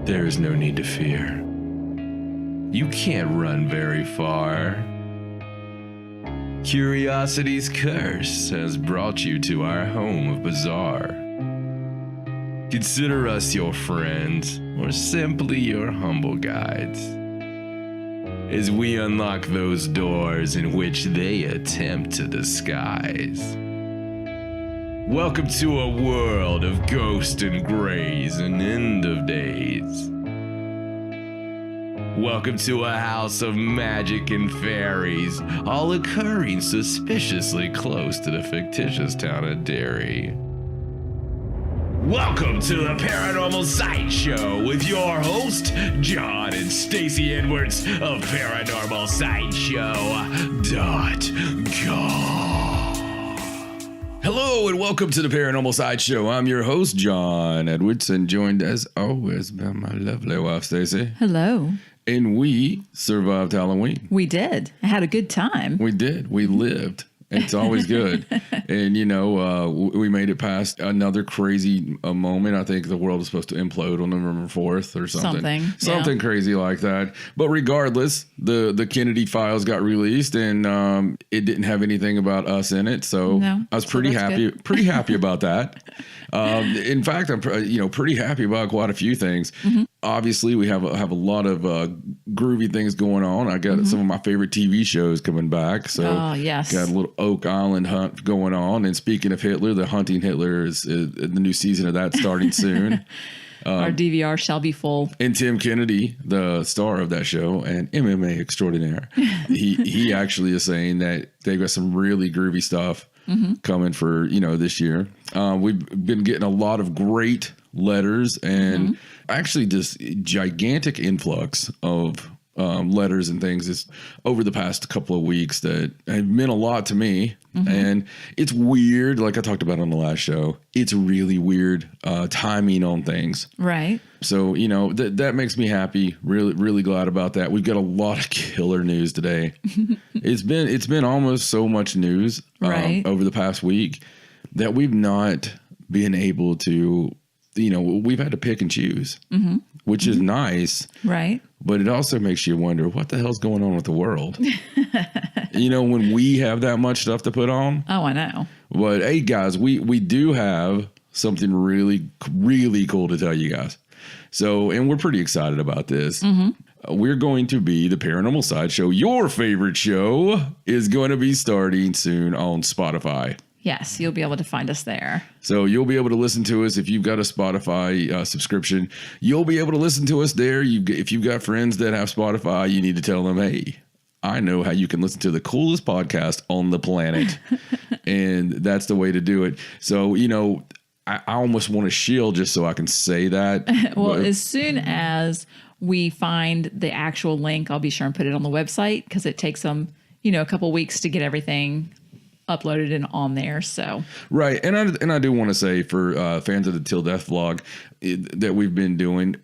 There is no need to fear. You can't run very far. Curiosity's curse has brought you to our home of bizarre. Consider us your friends, or simply your humble guides, as we unlock those doors in which they attempt to disguise. Welcome to a world of ghosts and grays and end of days. Welcome to a house of magic and fairies, all occurring suspiciously close to the fictitious town of Derry. Welcome to the Paranormal Sideshow with your host, John and Stacey Edwards of ParanormalSideshow.com. Hello and welcome to the Paranormal Sideshow. I'm your host, John Edwards, and joined as always by my lovely wife, Stacey. Hello. And we survived Halloween. We did. I had a good time. We did. We lived. It's always good. And, you know, we made it past another crazy moment. I think the world is supposed to implode on November 4th or something. Something crazy like that. But regardless, the Kennedy files got released and it didn't have anything about us in it. So I was pretty happy about that. In fact, I'm pretty happy about quite a few things. Mm-hmm. Obviously, we have a lot of groovy things going on. I got some of my favorite TV shows coming back. So got a little Oak Island hunt going on. And speaking of Hitler, the Hunting Hitler is the new season of that starting soon. Our DVR shall be full. And Tim Kennedy, the star of that show and MMA extraordinaire, he actually is saying that they've got some really groovy stuff coming for, this year. We've been getting a lot of great letters and actually just gigantic influx of letters and things is over the past couple of weeks that have meant a lot to me. And it's weird, like I talked about on the last show, it's really weird timing on things. Right. So, that makes me happy. Really, really glad about that. We've got a lot of killer news today. It's been almost so much news over the past week that we've not been able to, we've had to pick and choose, which is nice. Right. But it also makes you wonder what the hell's going on with the world. When we have that much stuff to put on. Oh, I know. But hey, guys, we do have something really, really cool to tell you guys. So, and we're pretty excited about this. We're going to be the Paranormal Sideshow. Your favorite show is going to be starting soon on Spotify. Yes, you'll be able to find us there. So you'll be able to listen to us if you've got a Spotify subscription. You'll be able to listen to us there. If you've got friends that have Spotify, you need to tell them, hey, I know how you can listen to the coolest podcast on the planet. And that's the way to do it. So, I almost want to shield just so I can say that. Well, as soon as we find the actual link, I'll be sure and put it on the website because it takes them, a couple weeks to get everything uploaded and on there. So right. And I do want to say for fans of the Till Death vlog that we've been doing,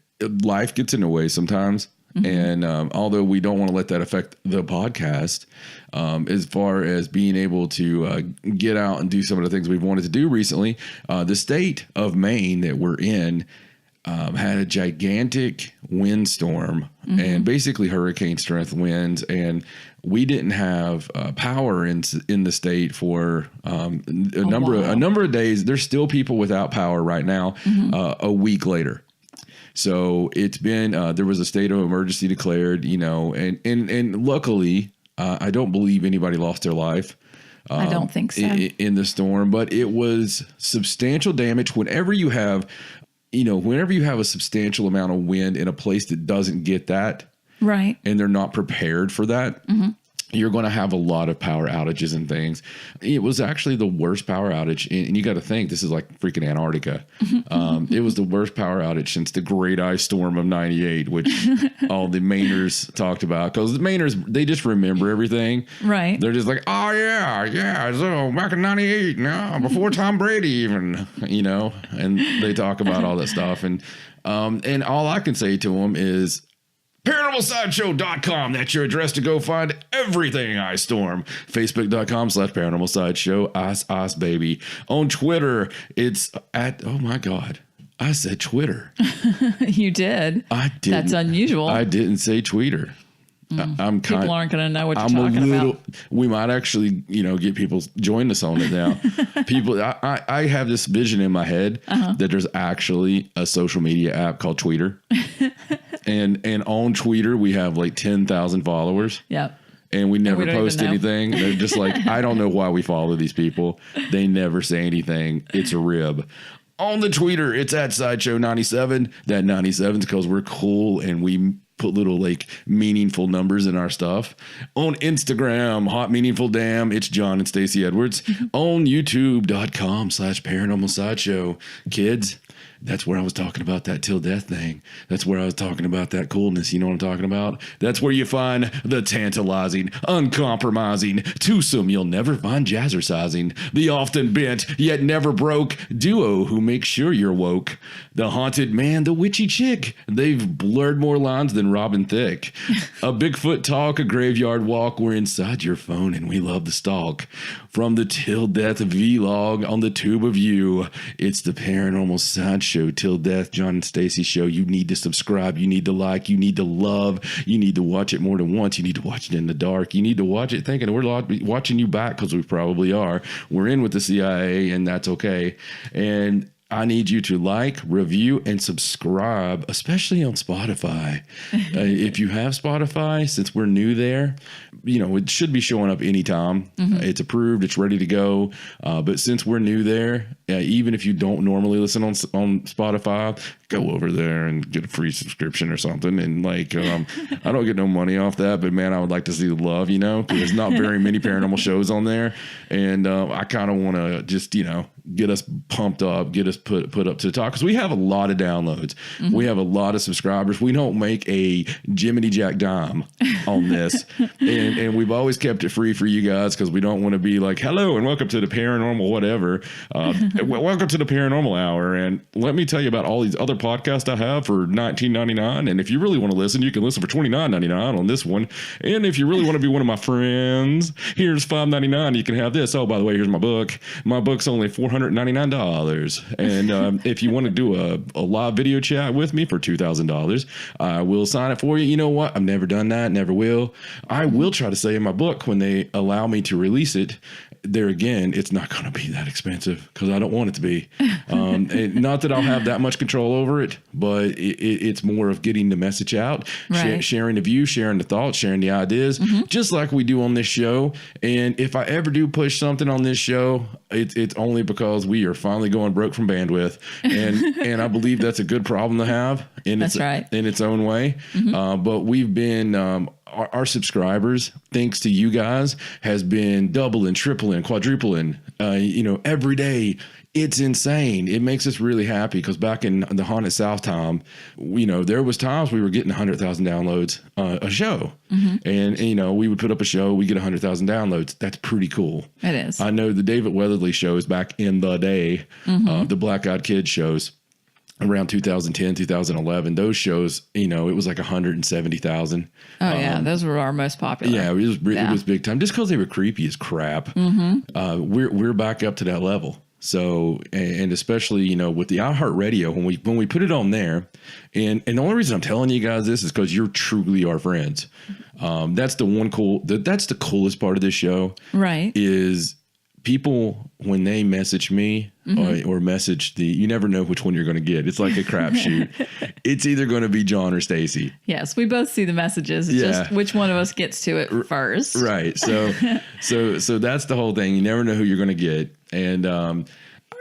life gets in the way sometimes. And although we don't want to let that affect the podcast, as far as being able to get out and do some of the things we've wanted to do recently, the state of Maine that we're in had a gigantic windstorm and basically hurricane strength winds. And we didn't have power in the state for a number of days. There's still people without power right now, a week later. So it's been there was a state of emergency declared, and luckily I don't believe anybody lost their life. I don't think so in the storm, but it was substantial damage. Whenever you have a substantial amount of wind in a place that doesn't get that, right, and they're not prepared for that, you're going to have a lot of power outages and things. It was actually the worst power outage. And you got to think this is like freaking Antarctica. It was the worst power outage since the Great Ice Storm of 98, which all the Mainers talked about. Because the Mainers, they just remember everything. Right. They're just like, oh, yeah. So back in 98, before Tom Brady even, and they talk about all that stuff. And all I can say to them is, ParanormalSideshow.com. That's your address to go find everything Ice Storm. Facebook.com/Paranormal Sideshow. Ice, baby. On Twitter, it's at, oh my God. I said Twitter. You did. I did. That's unusual. I didn't say Tweeter. People aren't going to know what you're talking about. We might actually, get people join us on it now. People, I have this vision in my head that there's actually a social media app called Tweeter, and on Tweeter we have like 10,000 followers. Yep. And we never post anything. They're just like, I don't know why we follow these people. They never say anything. It's a rib. On the Tweeter, it's at Sideshow 97. That 97 is because we're cool and we put little like meaningful numbers in our stuff. On Instagram, Hot Meaningful Damn, it's John and Stacey Edwards. On YouTube.com/Paranormal Sideshow. Kids, that's where I was talking about that till death thing. That's where I was talking about that coolness. You know what I'm talking about? That's where you find the tantalizing, uncompromising, twosome you'll never find jazzercising, the often bent yet never broke duo who make sure you're woke. The haunted man, the witchy chick. They've blurred more lines than Robin Thicke. A Bigfoot talk, a graveyard walk. We're inside your phone and we love the stalk. From the till death vlog on the tube of you, it's the Paranormal Sideshow Till Death, John and Stacey show. You need to subscribe. You need to like. You need to love. You need to watch it more than once. You need to watch it in the dark. You need to watch it thinking we're watching you back, because we probably are. We're in with the CIA, and that's okay. And I need you to like, review, and subscribe, especially on Spotify. If you have Spotify, since we're new there, it should be showing up anytime. It's approved. It's ready to go. But since we're new there, even if you don't normally listen on Spotify, go over there and get a free subscription or something. And I don't get no money off that, but man, I would like to see the love, because there's not very many paranormal shows on there. And I kind of want to just, get us pumped up, get us put up to the top, because we have a lot of downloads. We have a lot of subscribers. We don't make a Jiminy Jack dime on this. and we've always kept it free for you guys, because we don't want to be like, hello and welcome to the paranormal whatever. Welcome to the Paranormal Hour. And let me tell you about all these other podcasts I have for $19.99. And if you really want to listen, you can listen for $29.99 on this one. And if you really want to be one of my friends, here's $5.99. You can have this. Oh, by the way, here's my book. My book's only $499. And if you want to do a live video chat with me for $2,000, I will sign it for you. You know what? I've never done that. Never will. I will try to say in my book, when they allow me to release it, there again, it's not going to be that expensive, because I don't want it to be. And not that I'll have that much control over it, but it's more of getting the message out, right. Sharing the view, sharing the thoughts, sharing the ideas, just like we do on this show. And if I ever do push something on this show, it's only because we are finally going broke from bandwidth. And I believe that's a good problem to have in its own way. But we've been... Our subscribers, thanks to you guys, has been doubling, tripling, quadrupling, every day. It's insane. It makes us really happy, because back in the Haunted South time, there was times we were getting 100,000 downloads a show. And we would put up a show, we get 100,000 downloads. That's pretty cool. It is. I know the David Weatherly shows back in the day, the Black Eyed Kids shows, around 2010, 2011, those shows, it was like 170,000. Oh, yeah. Those were our most popular. Yeah, it was big time, just because they were creepy as crap. We're back up to that level. So, and especially, with the iHeartRadio, when we put it on there, and the only reason I'm telling you guys this is because you're truly our friends. That's that's the coolest part of this show. Right. Is people, when they message me or message you never know which one you're going to get. It's like a crapshoot. It's either going to be John or Stacey. Yes, we both see the messages. It's just which one of us gets to it first. Right. So that's the whole thing. You never know who you're going to get. And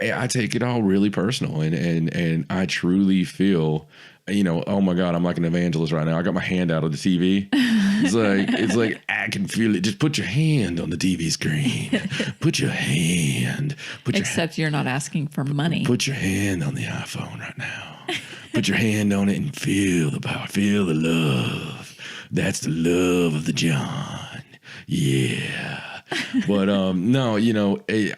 I take it all really personal, and I truly feel, oh my God, I'm like an evangelist right now. I got my hand out of the TV. It's like I can feel it. Just put your hand on the TV screen. Put your hand. Except you're not asking for money. Put your hand on the iPhone right now. Put your hand on it and feel the power. Feel the love. That's the love of the John. Yeah. But no,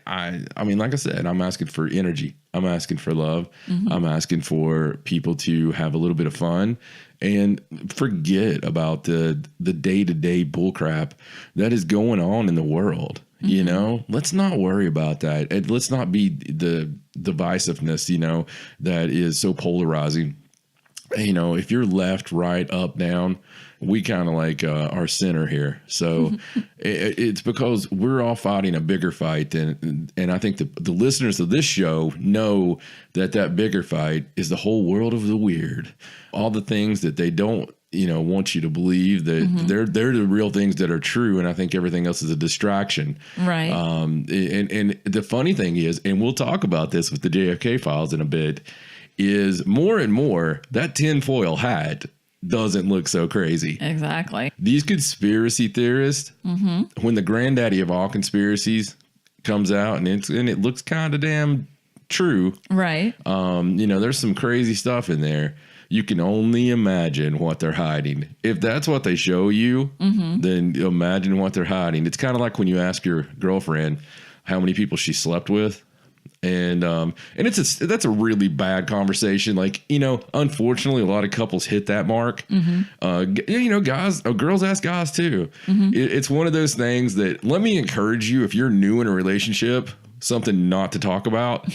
I mean, like I said, I'm asking for energy. I'm asking for love. I'm asking for people to have a little bit of fun and forget about the day-to-day bullcrap that is going on in the world. Let's not worry about that. And let's not be divisiveness, you know, that is so polarizing. You know, if you're left, right, up, down, we kind of like our center here. So it's because we're all fighting a bigger fight. And I think the listeners of this show know that bigger fight is the whole world of the weird. All the things that they don't, you know, want you to believe that they're the real things that are true. And I think everything else is a distraction. Right. And the funny thing is, and we'll talk about this with the JFK Files in a bit, is more and more that tinfoil hat doesn't look so crazy. Exactly. These conspiracy theorists, when the granddaddy of all conspiracies comes out and it looks kind of damn true. Right. You know, there's some crazy stuff in there. You can only imagine what they're hiding. If that's what they show you, then imagine what they're hiding. It's kind of like when you ask your girlfriend how many people she slept with. And that's a really bad conversation. Like, you know, unfortunately, a lot of couples hit that mark. You know, girls ask guys too. It's one of those things that, let me encourage you, if you're new in a relationship, something not to talk about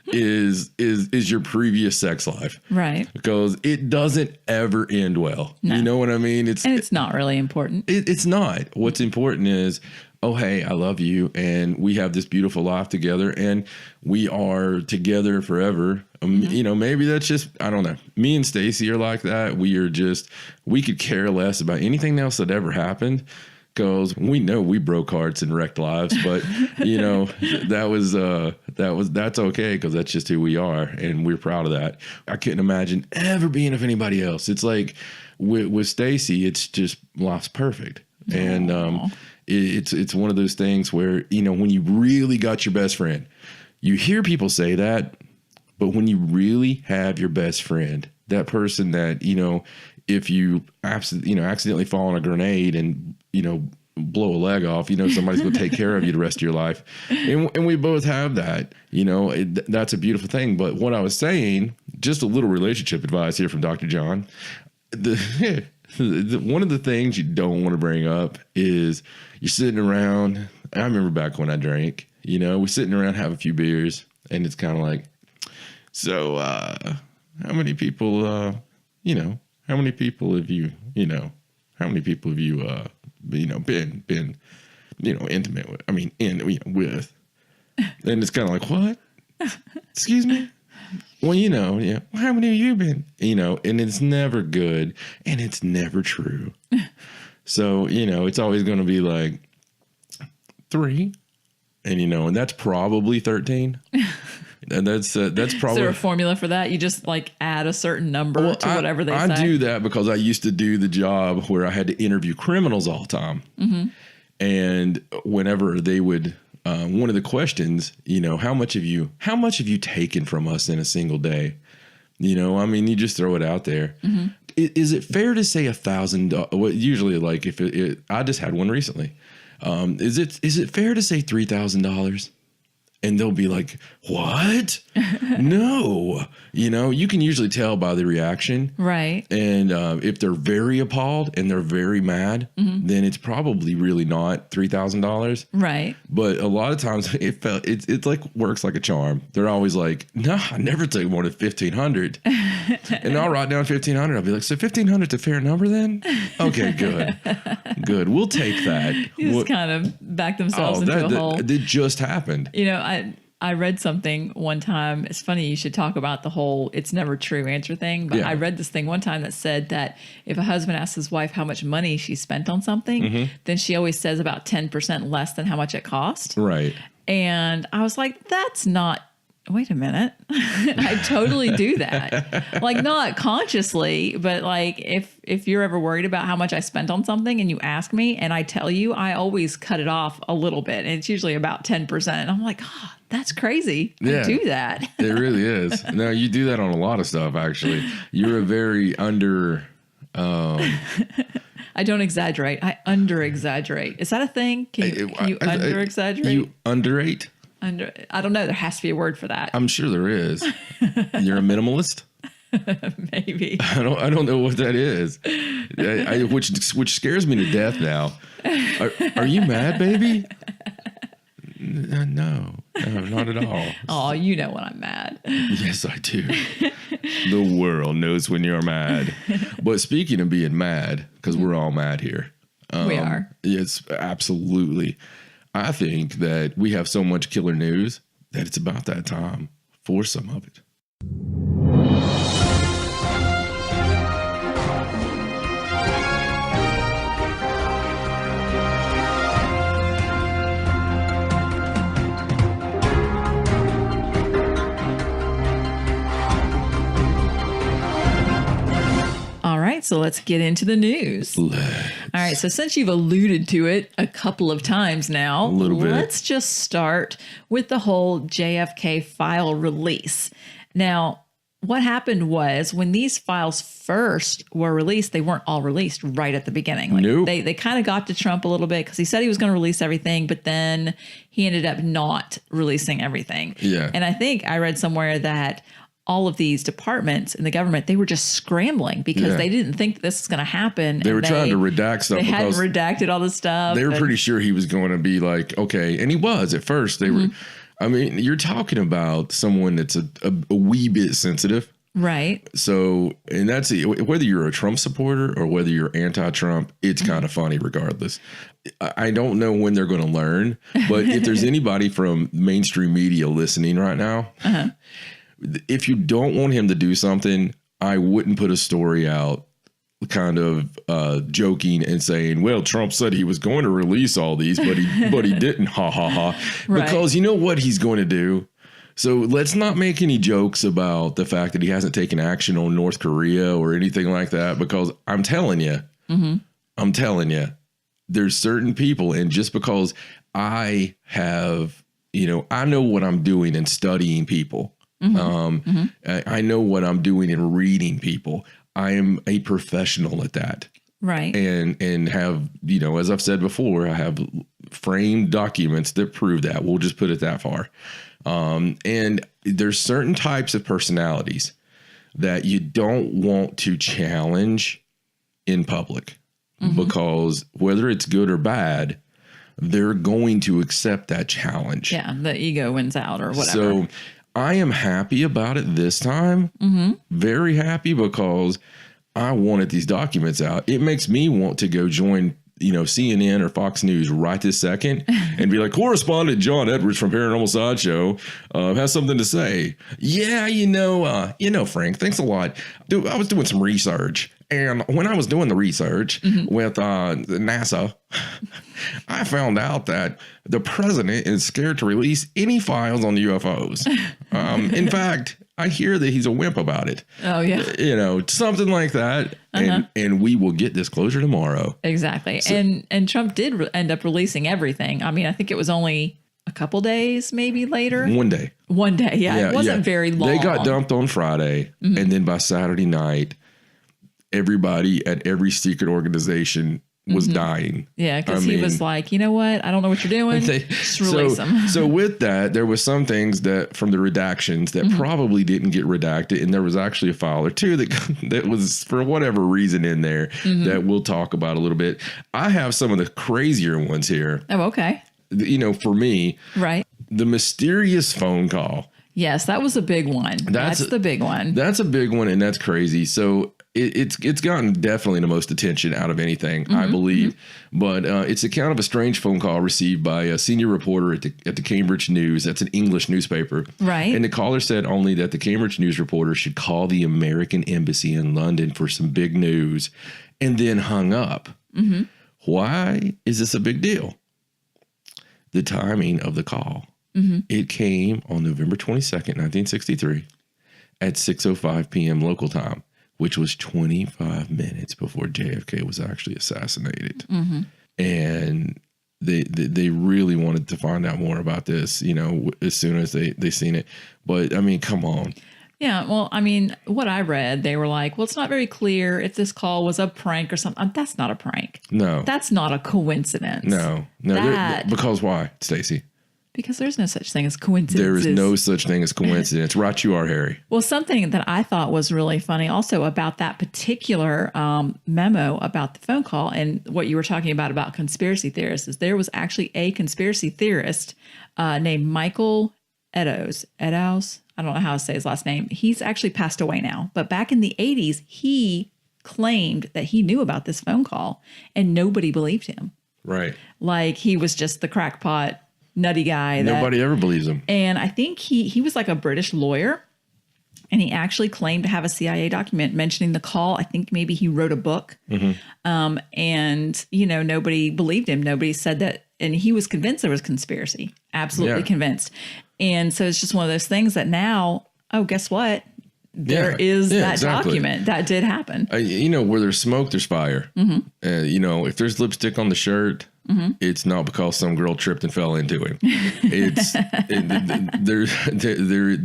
is your previous sex life. Right. Because it doesn't ever end well. No. You know what I mean? It's not really important. It's not. What's important is, oh, hey, I love you, and we have this beautiful life together, and we are together forever. You know, maybe that's just, I don't know. Me and Stacey are like that. We could care less about anything else that ever happened, because we know we broke hearts and wrecked lives. But, you know, that's okay, because that's just who we are, and we're proud of that. I couldn't imagine ever being with anybody else. It's like with Stacey, it's just life's perfect. And it's one of those things where, you know, when you really got your best friend, you hear people say that, but when you really have your best friend, that person that, you know, if you accidentally fall on a grenade and, you know, blow a leg off, you know, somebody's going to take care of you the rest of your life. And we both have that, you know, that's a beautiful thing. But what I was saying, just a little relationship advice here from Dr. John, one of the things you don't want to bring up is you're sitting around. I remember back when I drank, you know, we're sitting around, have a few beers, and it's kind of like, so how many people, you know, how many people have you been, you know, intimate with? I mean, with. And it's kind of like, what? Excuse me? Well, you know, yeah. Well, how many have you been? You know, and it's never good, and it's never true. So, you know, it's always going to be like 3, and you know, and that's probably 13. And that's probably. Is there a formula for that? You just like add a certain number to whatever they say. I do that because I used to do the job where I had to interview criminals all the time, and whenever they would. One of the questions, you know, how much have you taken from us in a single day? You know, I mean, you just throw it out there. Is it fair to say $1,000? Well, usually, like if I just had one recently. Is it fair to say $3,000? And they'll be like, what? No. You know, you can usually tell by the reaction. Right. And if they're very appalled and they're very mad, then it's probably really not $3,000. Right. But a lot of times it's like works like a charm. They're always like, no, I never took more than $1,500. And I'll write down $1,500. I'll be like, so $1,500 is a fair number then? Okay, good. Good. We'll take that. You just kind of back themselves into a hole. It just happened. You know, I read something one time. It's funny you should talk about the whole it's never true answer thing. But I read this thing one time that said that if a husband asks his wife how much money she spent on something, then she always says about 10% less than how much it cost. Right. And I was like, that's not. Wait a minute. I totally do that. Like not consciously, but like if you're ever worried about how much I spent on something and you ask me and I tell you, I always cut it off a little bit. And it's usually about 10%. And I'm like, oh, that's crazy. I do that. It really is. No, you do that on a lot of stuff, actually. You're a very I don't exaggerate. I under exaggerate. Is that a thing? Can you under exaggerate? You underrate? I don't know. There has to be a word for that. I'm sure there is. You're a minimalist? Maybe. I don't know what that is. Which scares me to death now. Are you mad, baby? No. Not at all. Oh, you know when I'm mad. Yes, I do. The world knows when you're mad. But speaking of being mad, because we're all mad here. We are. Yes, absolutely. I think that we have so much killer news that it's about that time for some of it. All right, so let's get into the news. All right, so since you've alluded to it a couple of times now, let's just start with the whole JFK file release. Now, what happened was when these files first were released, they weren't all released right at the beginning. Like nope. They kind of got to Trump a little bit because he said he was going to release everything, but then he ended up not releasing everything. Yeah. And I think I read somewhere that all of these departments in the government, they were just scrambling because they didn't think this was going to happen. They were trying to redact stuff. They hadn't redacted all the stuff. They were pretty sure he was going to be like, okay. And he was at first. They were, I mean, you're talking about someone that's a wee bit sensitive. Right. So, and that's whether you're a Trump supporter or whether you're anti-Trump, it's kind of funny regardless. I don't know when they're going to learn, but if there's anybody from mainstream media listening right now, if you don't want him to do something, I wouldn't put a story out kind of joking and saying, well, Trump said he was going to release all these, but he didn't. Ha ha ha. Right. Because you know what he's going to do? So let's not make any jokes about the fact that he hasn't taken action on North Korea or anything like that, because I'm telling you, there's certain people. And just because I have, I know what I'm doing in studying people. I know what I'm doing in reading people. I am a professional at that. Right. And have, as I've said before, I have framed documents that prove that. We'll just put it that far. And there's certain types of personalities that you don't want to challenge in public because whether it's good or bad, they're going to accept that challenge. Yeah. The ego wins out or whatever. So I am happy about it this time. Very happy because I wanted these documents out. It makes me want to go join, CNN or Fox News right this second and be like, correspondent John Edwards from Paranormal Sideshow has something to say. Yeah, Frank, thanks a lot. Dude, I was doing some research. And when I was doing the research with NASA, I found out that the president is scared to release any files on the UFOs. In fact, I hear that he's a wimp about it. Oh, yeah. Something like that. And we will get disclosure tomorrow. Exactly. So, and Trump did end up releasing everything. I mean, I think it was only a couple days, maybe later. One day. Yeah. It wasn't very long. They got dumped on Friday. And then by Saturday night, everybody at every secret organization was dying. Yeah, because he was like, you know what? I don't know what you're doing. Just release them. So with that, there was some things that from the redactions that probably didn't get redacted. And there was actually a file or two that was for whatever reason in there that we'll talk about a little bit. I have some of the crazier ones here. Oh, okay. For me. Right. The mysterious phone call. Yes, that was a big one. That's the big one. That's a big one, and that's crazy. So it's gotten definitely the most attention out of anything, I believe. But it's the account of a strange phone call received by a senior reporter at the Cambridge News. That's an English newspaper. Right. And the caller said only that the Cambridge News reporter should call the American Embassy in London for some big news, and then hung up. Why is this a big deal? The timing of the call. It came on November 22nd, 1963 at 6:05 p.m. local time, which was 25 minutes before JFK was actually assassinated. And they really wanted to find out more about this, as soon as they seen it. But I mean, come on. Yeah, well, I mean, what I read, they were like, well, it's not very clear if this call was a prank or something. That's not a prank. No. That's not a coincidence. No. Because why, Stacey? Because there's no such thing as coincidence. There is no such thing as coincidence. Right you are, Harry. Well, something that I thought was really funny also about that particular memo about the phone call and what you were talking about conspiracy theorists is there was actually a conspiracy theorist named Michael Eddowes. I don't know how to say his last name. He's actually passed away now. But back in the 80s, he claimed that he knew about this phone call and nobody believed him. Right. Like he was just the crackpot, nutty guy. Nobody ever believes him. And I think he was like a British lawyer. And he actually claimed to have a CIA document mentioning the call. I think maybe he wrote a book. And, nobody believed him. Nobody said that. And he was convinced there was conspiracy. Absolutely convinced. And so it's just one of those things that now, guess what? There is that document that did happen. Where there's smoke, there's fire. If there's lipstick on the shirt, it's not because some girl tripped and fell into him. It's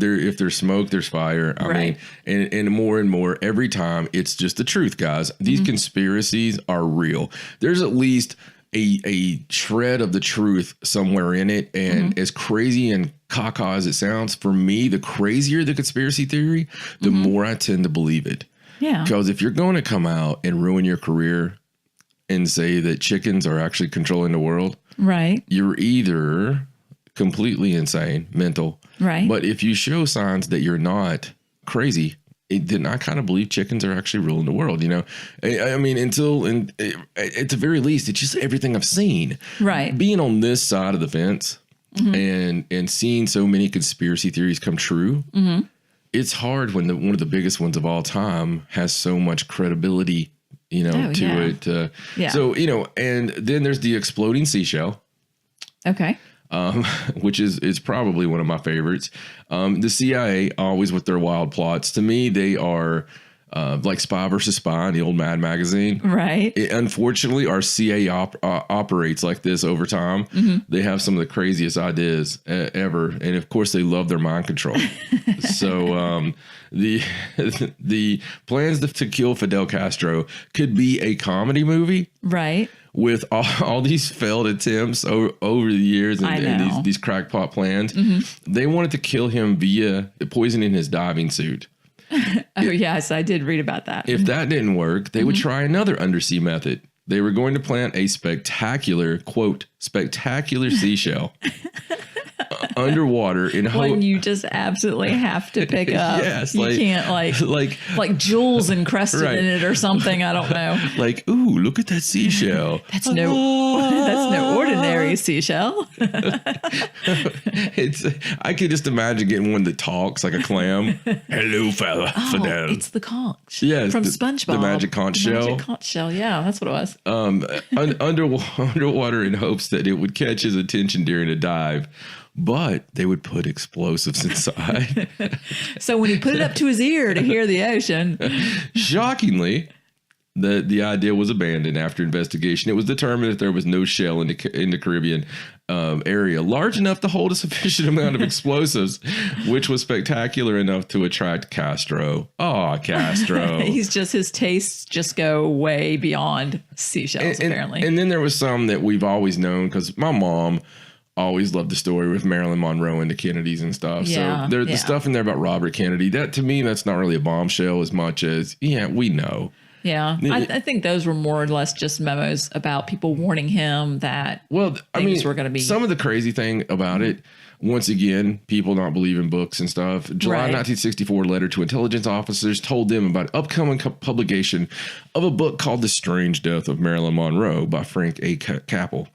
if there's smoke, there's fire. I mean, and more every time, it's just the truth, guys. These conspiracies are real. There's at least a shred of the truth somewhere in it. And as crazy and caca as it sounds, for me, the crazier the conspiracy theory, the more I tend to believe it. Yeah. Because if you're going to come out and ruin your career and say that chickens are actually controlling the world, right, you're either completely insane, mental, right. But if you show signs that you're not crazy, then I kind of believe chickens are actually ruling the world. I mean, at the very least, it's just everything I've seen. Right. Being on this side of the fence and seeing so many conspiracy theories come true, it's hard when one of the biggest ones of all time has so much credibility, to it. So, and then there's the exploding seashell. Okay. Which is probably one of my favorites. The CIA, always with their wild plots. To me, they are like Spy versus Spy in the old Mad magazine. Right. Unfortunately, our CIA operates like this over time. They have some of the craziest ideas ever. And of course, they love their mind control. So the plans to kill Fidel Castro could be a comedy movie. Right. With all these failed attempts over the years and these crackpot plans, they wanted to kill him via poisoning his diving suit. Yes, I did read about that. If that didn't work, they would try another undersea method. They were going to plant a spectacular seashell underwater in when you just absolutely have to pick up. Yes, you can't like jewels encrusted in it or something. I don't know. Like, ooh, look at that seashell. That's no ordinary seashell. I could just imagine getting one that talks like a clam. Hello, fella. Fidel. It's the conch. Yes, from SpongeBob. The magic conch shell. Magic conch shell. Yeah, that's what it was. Underwater in hopes that it would catch his attention during a dive. But they would put explosives inside. So when he put it up to his ear to hear the ocean. Shockingly, the idea was abandoned after investigation. It was determined that there was no shell in the Caribbean area large enough to hold a sufficient amount of explosives, which was spectacular enough to attract Castro. Oh, Castro. His tastes just go way beyond seashells, apparently. And then there was some that we've always known because my mom always loved the story with Marilyn Monroe and the Kennedys and stuff. Yeah, so there's the stuff in there about Robert Kennedy. That to me, that's not really a bombshell as much as, we know. Yeah, I think those were more or less just memos about people warning him that things were going to be. Some of the crazy thing about it, once again, people not believing books and stuff. July 1964 letter to intelligence officers told them about upcoming publication of a book called The Strange Death of Marilyn Monroe by Frank A. Capel.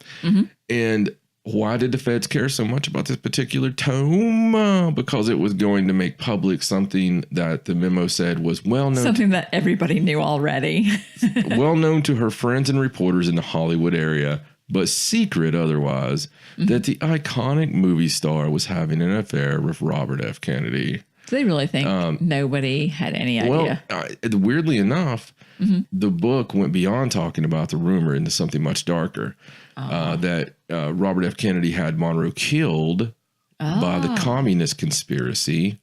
And why did the feds care so much about this particular tome? Because it was going to make public something that the memo said was well known. Something that everybody knew already. Well known to her friends and reporters in the Hollywood area, but secret otherwise, that the iconic movie star was having an affair with Robert F. Kennedy. Do they really think nobody had any idea? Well, weirdly enough, the book went beyond talking about the rumor into something much darker. That Robert F. Kennedy had Monroe killed by the communist conspiracy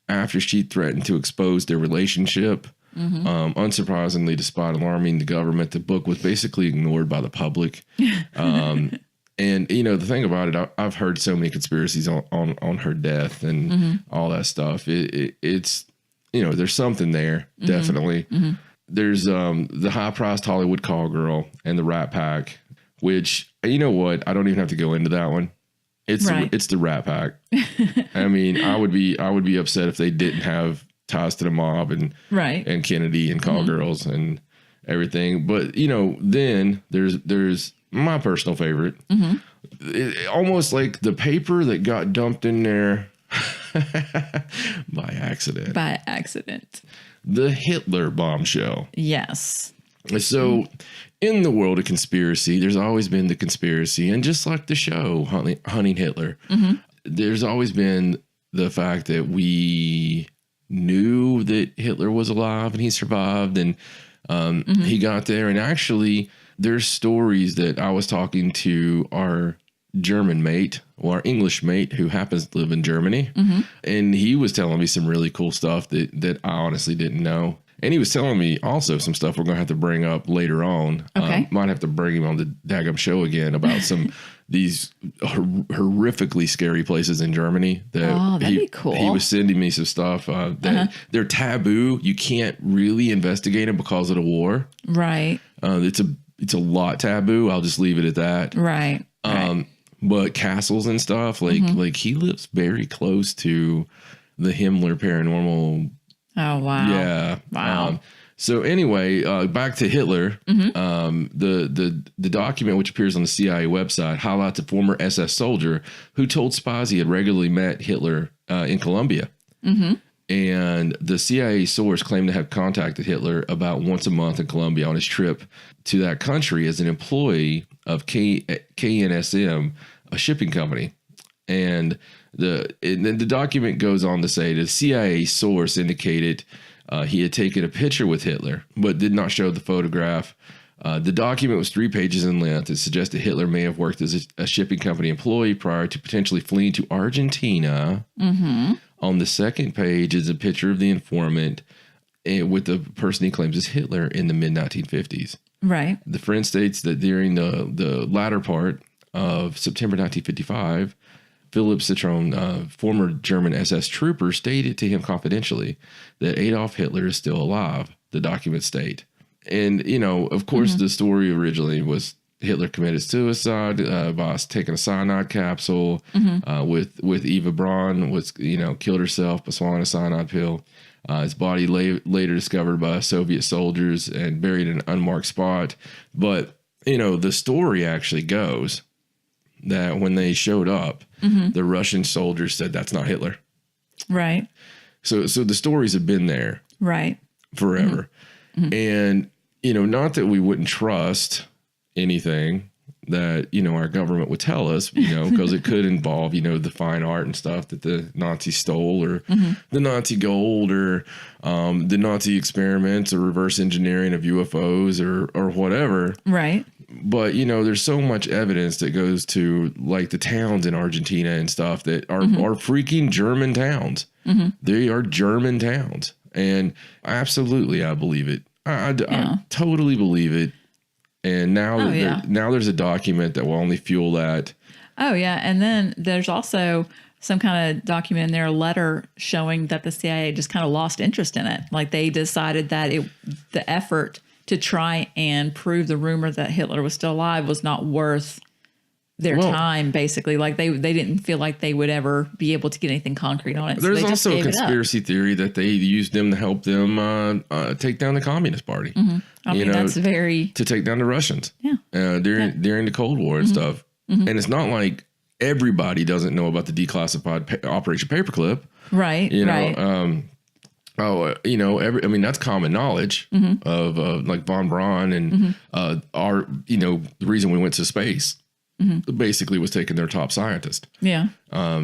after she threatened to expose their relationship. Unsurprisingly, despite alarming the government, the book was basically ignored by the public. And, the thing about it, I've heard so many conspiracies on her death and all that stuff. It's, there's something there, definitely. There's the high-priced Hollywood call girl and the Rat Pack, which, you know what? I don't even have to go into that one. It's the Rat Pack. I mean, I would be upset if they didn't have ties to the mob and Kennedy and call girls and everything. But then there's my personal favorite. Almost like the paper that got dumped in there by accident. The Hitler bombshell. Yes. So in the world of conspiracy, there's always been the conspiracy. And just like the show, Hunting Hitler, there's always been the fact that we knew that Hitler was alive and he survived and he got there. And actually, there's stories that I was talking to our German mate or our English mate who happens to live in Germany. And he was telling me some really cool stuff that I honestly didn't know. And he was telling me also some stuff we're going to have to bring up later on. Okay. Might have to bring him on the daggum show again about some these horrifically scary places in Germany. That'd be cool. He was sending me some stuff that they're taboo. You can't really investigate them because of the war. Right. It's a lot taboo. I'll just leave it at that. Right. But castles and stuff, like he lives very close to the Himmler paranormal. Oh, wow. Yeah. Wow. So anyway, back to Hitler. The document, which appears on the CIA website, highlights a former SS soldier who told spies he had regularly met Hitler in Colombia. And the CIA source claimed to have contacted Hitler about once a month in Colombia on his trip to that country as an employee of KNSM, a shipping company. And the document goes on to say the CIA source indicated he had taken a picture with Hitler, but did not show the photograph. The document was 3 pages in length. It suggested Hitler may have worked as a shipping company employee prior to potentially fleeing to Argentina. On the second page is a picture of the informant with the person he claims is Hitler in the mid-1950s. Right. The friend states that during the latter part of September 1955, Philip Citroen, former German SS trooper, stated to him confidentially that Adolf Hitler is still alive, the documents state. And, of course, the story originally was Hitler committed suicide by taking a cyanide capsule with Eva Braun, killed herself by swallowing a cyanide pill. His body later discovered by Soviet soldiers and buried in an unmarked spot. But, the story actually goes that when they showed up, the Russian soldiers said, that's not Hitler. Right. So the stories have been there. Right. Forever. And, not that we wouldn't trust anything that, our government would tell us, because it could involve, the fine art and stuff that the Nazis stole or the Nazi gold or the Nazi experiments or reverse engineering of UFOs or whatever. Right. But, there's so much evidence that goes to like the towns in Argentina and stuff that are freaking German towns. They are German towns. And absolutely, I believe it. I totally believe it. And now, now there's a document that will only fuel that. Oh, yeah. And then there's also some kind of document in there, a letter showing that the CIA just kind of lost interest in it. Like they decided that the effort to try and prove the rumor that Hitler was still alive was not worth their time, basically. Like they didn't feel like they would ever be able to get anything concrete on it. So there's also a conspiracy theory that they used them to help them take down the Communist Party. I mean, that's to take down the Russians. Yeah. During the Cold War and stuff. And it's not like everybody doesn't know about the declassified Operation Paperclip. Right. Right. That's common knowledge of like von Braun and the reason we went to space basically was taking their top scientist. Yeah.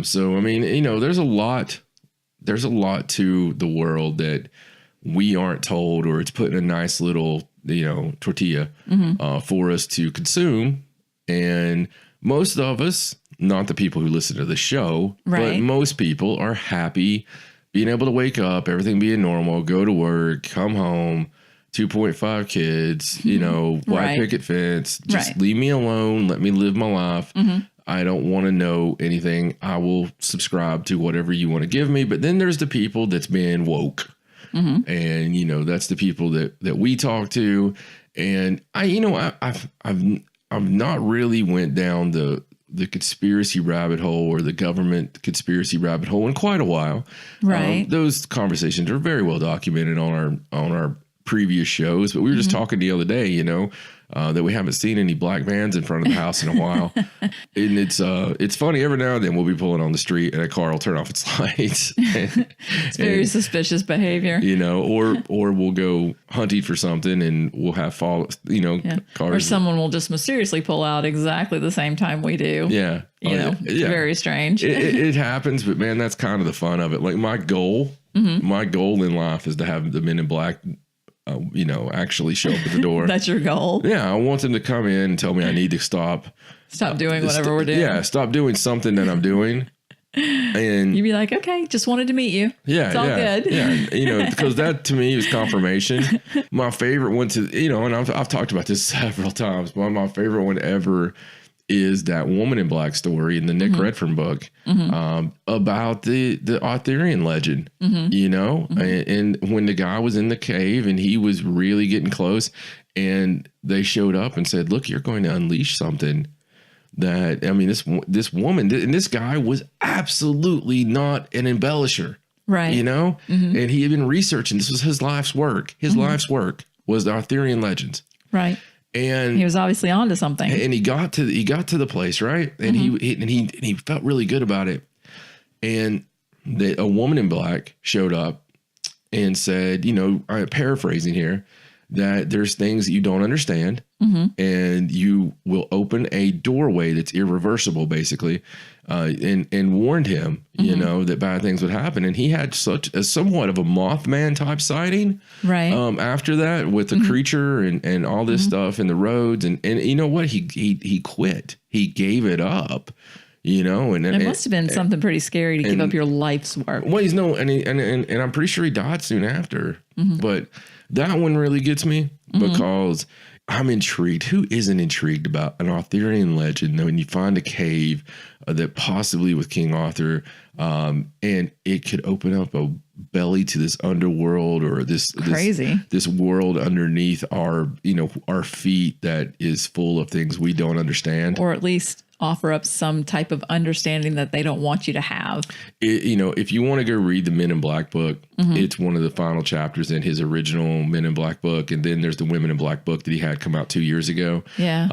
So, there's a lot to the world that we aren't told, or it's put in a nice little, tortilla for us to consume. And most of us, not the people who listen to the show, but most people are happy being able to wake up, everything being normal, go to work, come home, 2.5 kids, white picket fence, just leave me alone. Let me live my life. I don't want to know anything. I will subscribe to whatever you want to give me. But then there's the people that's been woke. And, that's the people that we talk to. And I've not really went down the the conspiracy rabbit hole or the government conspiracy rabbit hole in quite a while. Right. Those conversations are very well documented on our previous shows, but we were just talking the other day, you know, that we haven't seen any black vans in front of the house in a while. And it's funny, every now and then we'll be pulling on the street and a car will turn off its lights. It's very suspicious behavior. You know, or we'll go hunting for something and we'll have cars. Or someone will just mysteriously pull out exactly the same time we do. Yeah. It's very strange. It happens, but man, that's kind of the fun of it. Like my goal in life is to have the Men in Black actually show up at the door. That's your goal. Yeah. I want them to come in and tell me I need to stop doing whatever we're doing. Yeah. Stop doing something that I'm doing. And you'd be like, okay, just wanted to meet you. Yeah. It's all good. Yeah. Because that to me is confirmation. My favorite one and I've talked about this several times, but my favorite one ever is that Woman in Black story in the Nick Redfern book about the Arthurian legend, and when the guy was in the cave and he was really getting close and they showed up and said, look, you're going to unleash something that, I mean, this woman and this guy was absolutely not an embellisher, right? And he had been researching, this was his life's work. His life's work was the Arthurian legends. Right. And he was obviously onto something. And he got to the place, right? And he felt really good about it. And a woman in black showed up and said, I'm paraphrasing here, that there's things that you don't understand, and you will open a doorway that's irreversible, basically, and warned him, that bad things would happen. And he had somewhat of a Mothman type sighting, right? After that, with the creature and all this stuff in the roads, and you know what? He quit. He gave it up. And it must have been something pretty scary to give up your life's work. Well, and I'm pretty sure he died soon after. But that one really gets me because I'm intrigued. Who isn't intrigued about an Arthurian legend? When you find a cave that possibly with King Arthur, and it could open up a belly to this underworld or this world underneath our feet that is full of things we don't understand, or at least offer up some type of understanding that they don't want you to have. If you want to go read the Men in Black book, it's one of the final chapters in his original Men in Black book. And then there's the Women in Black book that he had come out 2 years ago. Yeah.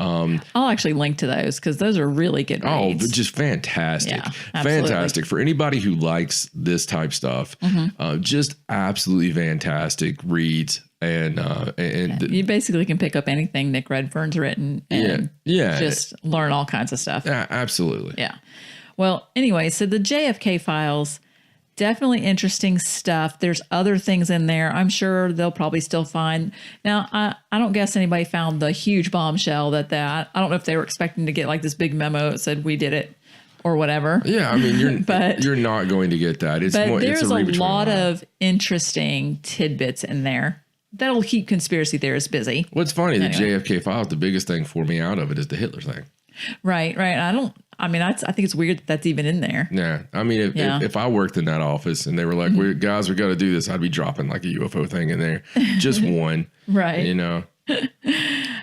I'll actually link to those because those are really good reads. Oh, just fantastic. Yeah, fantastic. For anybody who likes this type stuff, just absolutely fantastic reads. And you basically can pick up anything Nick Redfern's written and just learn all kinds of stuff. Yeah, absolutely. Yeah. Well, anyway, so the JFK Files, definitely interesting stuff. There's other things in there. I'm sure they'll probably still find. Now, I don't guess anybody found the huge bombshell that I don't know if they were expecting to get like this big memo that said we did it or whatever. Yeah, I mean, you're not going to get that. There's a lot of interesting tidbits in there that'll keep conspiracy theorists busy. What's funny, the JFK Files, the biggest thing for me out of it is the Hitler thing. Right. I think it's weird that that's even in there. Yeah. I mean, if I worked in that office and they were like, we got to do this, I'd be dropping like a UFO thing in there. Just one. Right.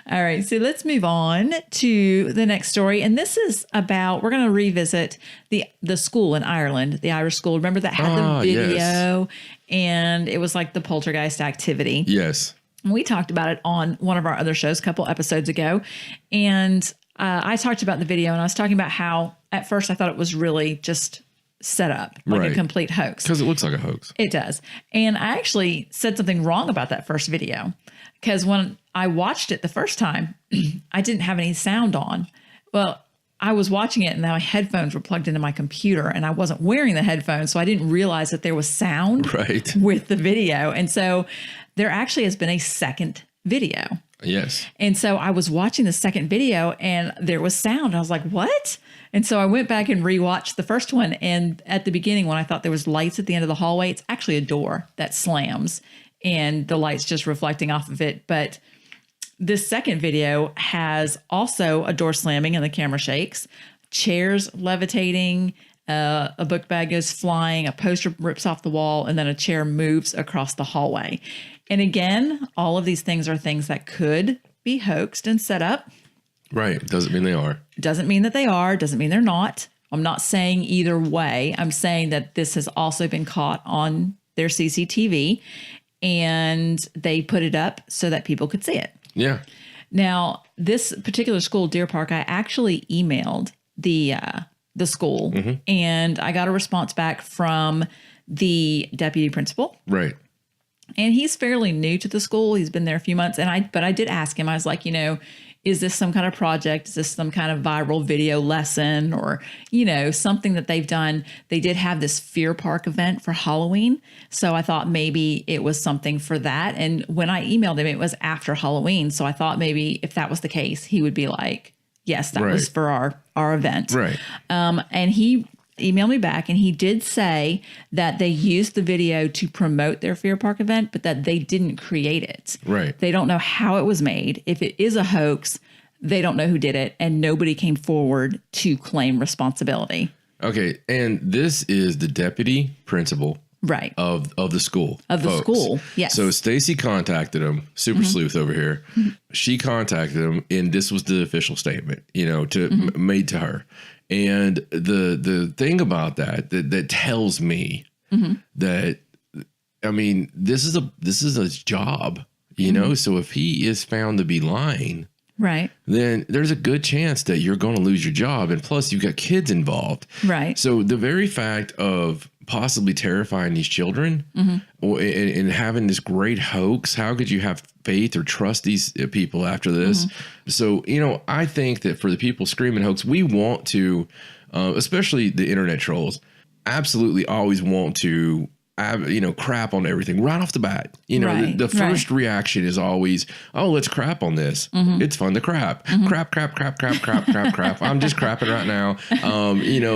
All right. So let's move on to the next story. And this is about, we're going to revisit the school in Ireland, the Irish school. Remember that had the video and it was like the poltergeist activity. Yes. And we talked about it on one of our other shows a couple episodes ago. And I talked about the video and I was talking about how at first I thought it was really just set up like a complete hoax. Because it looks like a hoax. It does. And I actually said something wrong about that first video because when I watched it the first time, I didn't have any sound on. Well, I was watching it and my headphones were plugged into my computer and I wasn't wearing the headphones. So I didn't realize that there was sound with the video. And so there actually has been a second video. Yes. And so I was watching the second video and there was sound. I was like, what? And so I went back and rewatched the first one. And at the beginning, when I thought there was lights at the end of the hallway, it's actually a door that slams and the light's just reflecting off of it. But this second video has also a door slamming and the camera shakes, chairs levitating, a book bag goes flying, a poster rips off the wall, and then a chair moves across the hallway. And again, all of these things are things that could be hoaxed and set up. Right. Doesn't mean they are. Doesn't mean that they are. Doesn't mean they're not. I'm not saying either way. I'm saying that this has also been caught on their CCTV, and they put it up so that people could see it. Yeah. Now, this particular school, Deer Park, I actually emailed the school, and I got a response back from the deputy principal. Right. And he's fairly new to the school. He's been there a few months. But I did ask him, I was like, is this some kind of project? Is this some kind of viral video lesson or, something that they've done? They did have this Fear Park event for Halloween. So I thought maybe it was something for that. And when I emailed him, it was after Halloween. So I thought maybe if that was the case, he would be like, yes, that was for our event. Right. And he emailed me back, and he did say that they used the video to promote their Fear Park event, but that they didn't create it. Right. They don't know how it was made. If it is a hoax, they don't know who did it, and nobody came forward to claim responsibility. Okay, and this is the deputy principal right of the school. Of the school, yes. So Stacey contacted him, super sleuth over here. She contacted him, and this was the official statement, made to her. And the thing about that tells me that, I mean, this is a job, so if he is found to be lying, right, then there's a good chance that you're going to lose your job. And plus you've got kids involved. Right. So the very fact of possibly terrifying these children and having this great hoax, how could you have faith or trust these people after this? So, I think that for the people screaming hoax, we want to, especially the internet trolls, absolutely always want to, crap on everything right off the bat. The first reaction is always, oh, let's crap on this. It's fun to crap. Crap. I'm just crapping right now.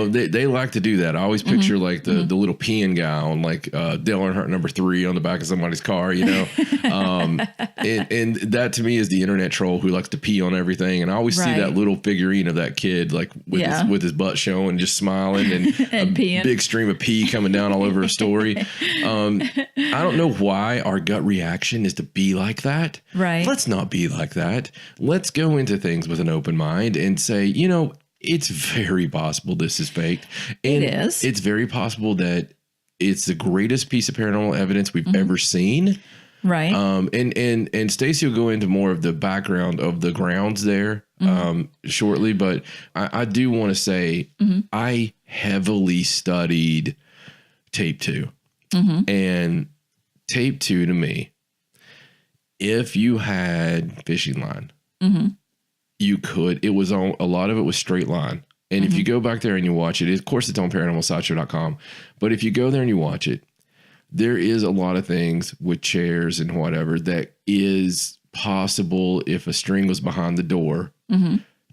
They like to do that. I always picture like the little peeing guy on like Dale Earnhardt number 3 on the back of somebody's car, and that to me is the internet troll who likes to pee on everything. And I always see that little figurine of that kid like with his butt showing, just smiling and a peeing. Big stream of pee coming down all over a story. I don't know why our gut reaction is to be like that. Right. Let's not be like that. Let's go into things with an open mind and say, it's very possible this is faked. And it is. It's very possible that it's the greatest piece of paranormal evidence we've ever seen. Right. And Stacey will go into more of the background of the grounds there shortly, but I do want to say I heavily studied tape 2. And tape 2 to me, if you had fishing line, you could, it was on, a lot of it was straight line. And if you go back there and you watch it, of course it's on paranormalsideshow.com, but if you go there and you watch it, there is a lot of things with chairs and whatever that is possible if a string was behind the door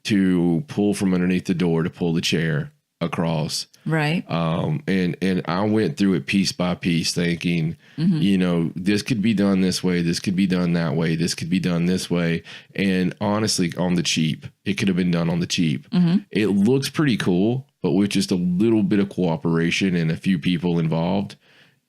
to pull from underneath the door to pull the chair across. Right. And I went through it piece by piece thinking, this could be done this way. This could be done that way. This could be done this way. And honestly, on the cheap, it could have been done on the cheap. It looks pretty cool, but with just a little bit of cooperation and a few people involved,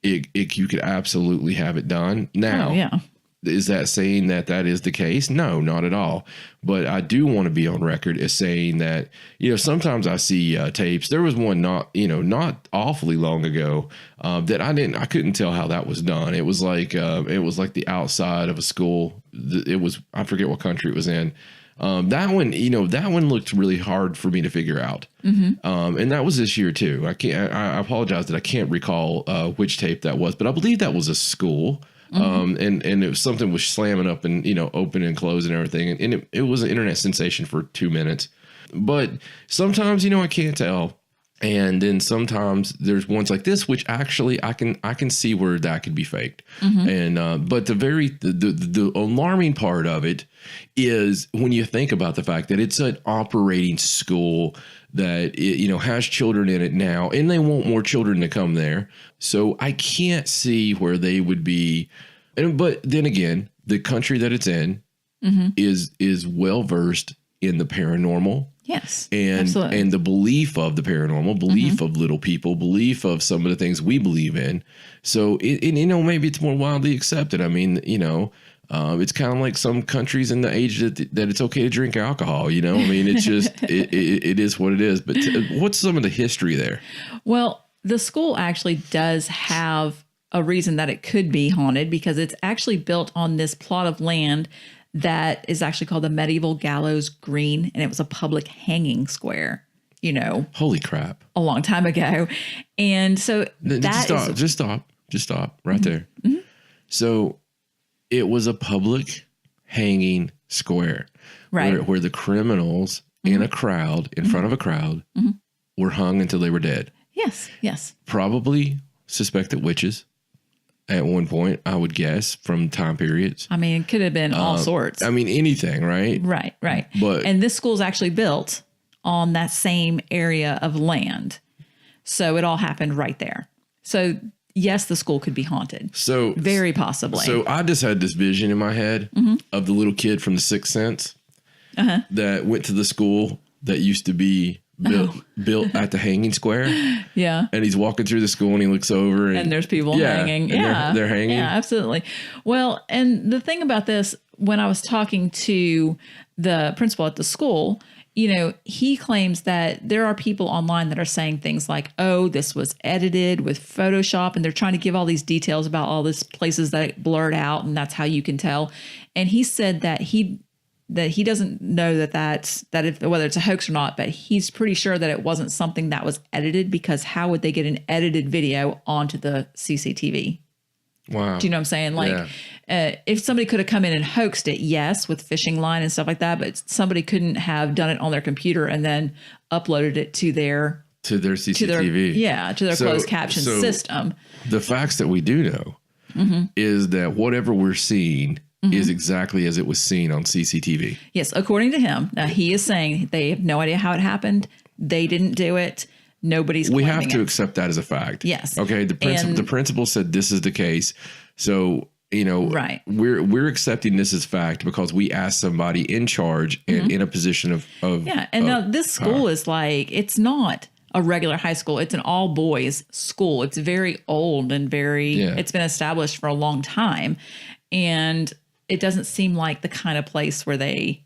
you could absolutely have it done. Now, is that saying that is the case? No, not at all. But I do want to be on record as saying that, sometimes I see tapes. There was one not awfully long ago that I couldn't tell how that was done. It was like the outside of a school. I forget what country it was in. That one looked really hard for me to figure out. And that was this year too. I apologize that I can't recall which tape that was, but I believe that was a school. And it was something was slamming up and, open and close and everything. And it was an internet sensation for 2 minutes, but sometimes, I can't tell. And then sometimes there's ones like this, which actually I can see where that could be faked. And, but the alarming part of it is when you think about the fact that it's an operating school that has children in it now, and they want more children to come there. So I can't see where they would be. But then again, the country that it's in is well versed in the paranormal. Yes, and the belief of the paranormal, belief of little people, belief of some of the things we believe in. So maybe it's more widely accepted. I mean, It's kind of like some countries in the age that it's okay to drink alcohol. I mean, it's just it is what it is. But what's some of the history there? Well, the school actually does have a reason that it could be haunted, because it's actually built on this plot of land that is actually called the Medieval Gallows Green, and it was a public hanging square. Holy crap! A long time ago, and so just stop right there. Mm-hmm. So it was a public hanging square, right, where the criminals in a crowd, in front of a crowd, were hung until they were dead. Yes. Probably suspected witches at one point, I would guess, from time periods. I mean, it could have been all sorts. I mean, anything, right? Right. And this school's actually built on that same area of land. So it all happened right there. So yes, the school could be haunted. So very possibly. So I just had this vision in my head of the little kid from The Sixth Sense that went to the school that used to be built at the hanging square. Yeah. And he's walking through the school and he looks over and there's people hanging. Yeah. They're hanging. Yeah, absolutely. Well, and the thing about this, when I was talking to the principal at the school, he claims that there are people online that are saying things like, oh, this was edited with Photoshop, and they're trying to give all these details about all these places that it blurred out, and that's how you can tell. And he said that he doesn't know that if whether it's a hoax or not, but he's pretty sure that it wasn't something that was edited, because how would they get an edited video onto the CCTV? Wow. Do you know what I'm saying? Like, if somebody could have come in and hoaxed it, yes, with fishing line and stuff like that, but somebody couldn't have done it on their computer and then uploaded it to their CCTV. To their closed caption system. The facts that we do know is that whatever we're seeing is exactly as it was seen on CCTV. Yes, according to him. Now, he is saying they have no idea how it happened. They didn't do it. Nobody's claiming it. We have to accept that as a fact. Yes. Okay. The principal said this is the case. So, right. We're accepting this as fact because we asked somebody in charge and in a position of now this school is like, it's not a regular high school. It's an all boys school. It's very old and it's been established for a long time. And it doesn't seem like the kind of place where they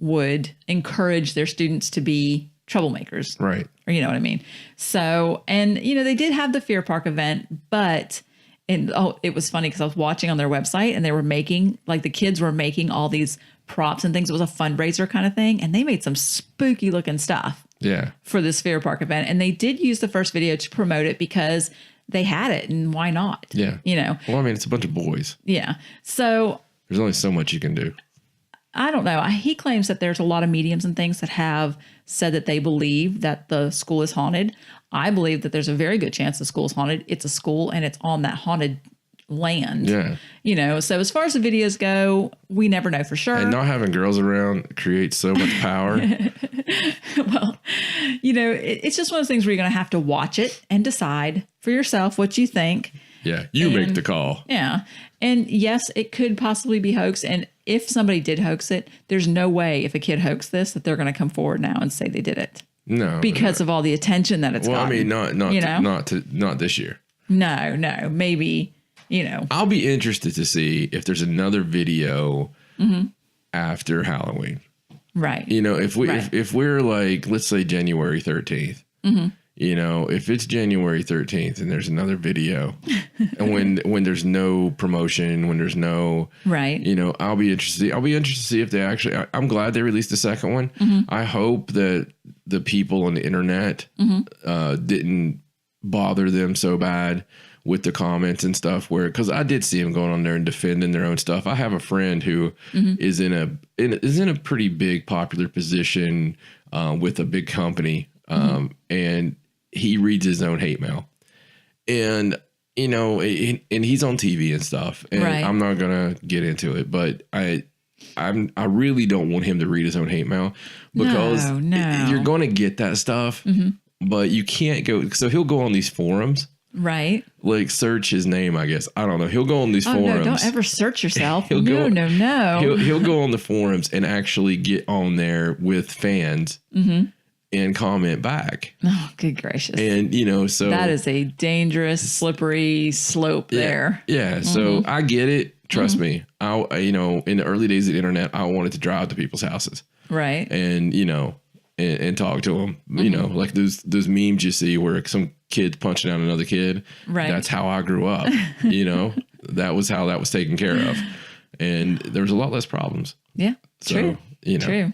would encourage their students to be troublemakers. Right. Or you know what I mean? So, and they did have the Fear Park event, but it was funny because I was watching on their website and they were making, like, the kids were making all these props and things. It was a fundraiser kind of thing. And they made some spooky looking stuff for this Fear Park event. And they did use the first video to promote it because they had it, and why not? Yeah. Well, I mean, it's a bunch of boys. Yeah. So there's only so much you can do. I don't know. He claims that there's a lot of mediums and things that have said that they believe that the school is haunted. I believe that there's a very good chance the school is haunted. It's a school and it's on that haunted land. Yeah. So as far as the videos go, we never know for sure. And not having girls around creates so much power. Well, it's just one of those things where you're going to have to watch it and decide for yourself what you think. Yeah. You make the call. Yeah. And yes, it could possibly be hoax. And if somebody did hoax it, there's no way if a kid hoaxed this that they're going to come forward now and say they did it. No. Because of all the attention that it's gotten. I mean, not this year. No. Maybe, I'll be interested to see if there's another video after Halloween. Right. If we're like, let's say January 13th. If it's January 13th and there's another video and when there's no promotion, when there's no, I'll be interested. To see if they actually, I'm glad they released the second one. I hope that the people on the internet didn't bother them so bad with the comments and stuff because I did see them going on there and defending their own stuff. I have a friend who is in a pretty big popular position with a big company. And he reads his own hate mail, and and he's on TV and stuff. And I'm not gonna get into it, but I really don't want him to read his own hate mail because you're going to get that stuff, but you can't go. So he'll go on these forums, right? Like search his name, I guess. I don't know. He'll go on these forums. No, don't ever search yourself. No. He'll go on the forums and actually get on there with fans. And comment back. Oh, good gracious. And, so that is a dangerous, slippery slope there. Yeah. So I get it. Trust me. In the early days of the internet, I wanted to drive to people's houses. Right. And, and talk to them, like those memes you see where some kid's punching out another kid. Right. That's how I grew up. That was how that was taken care of. And there was a lot less problems. Yeah. So, true. True.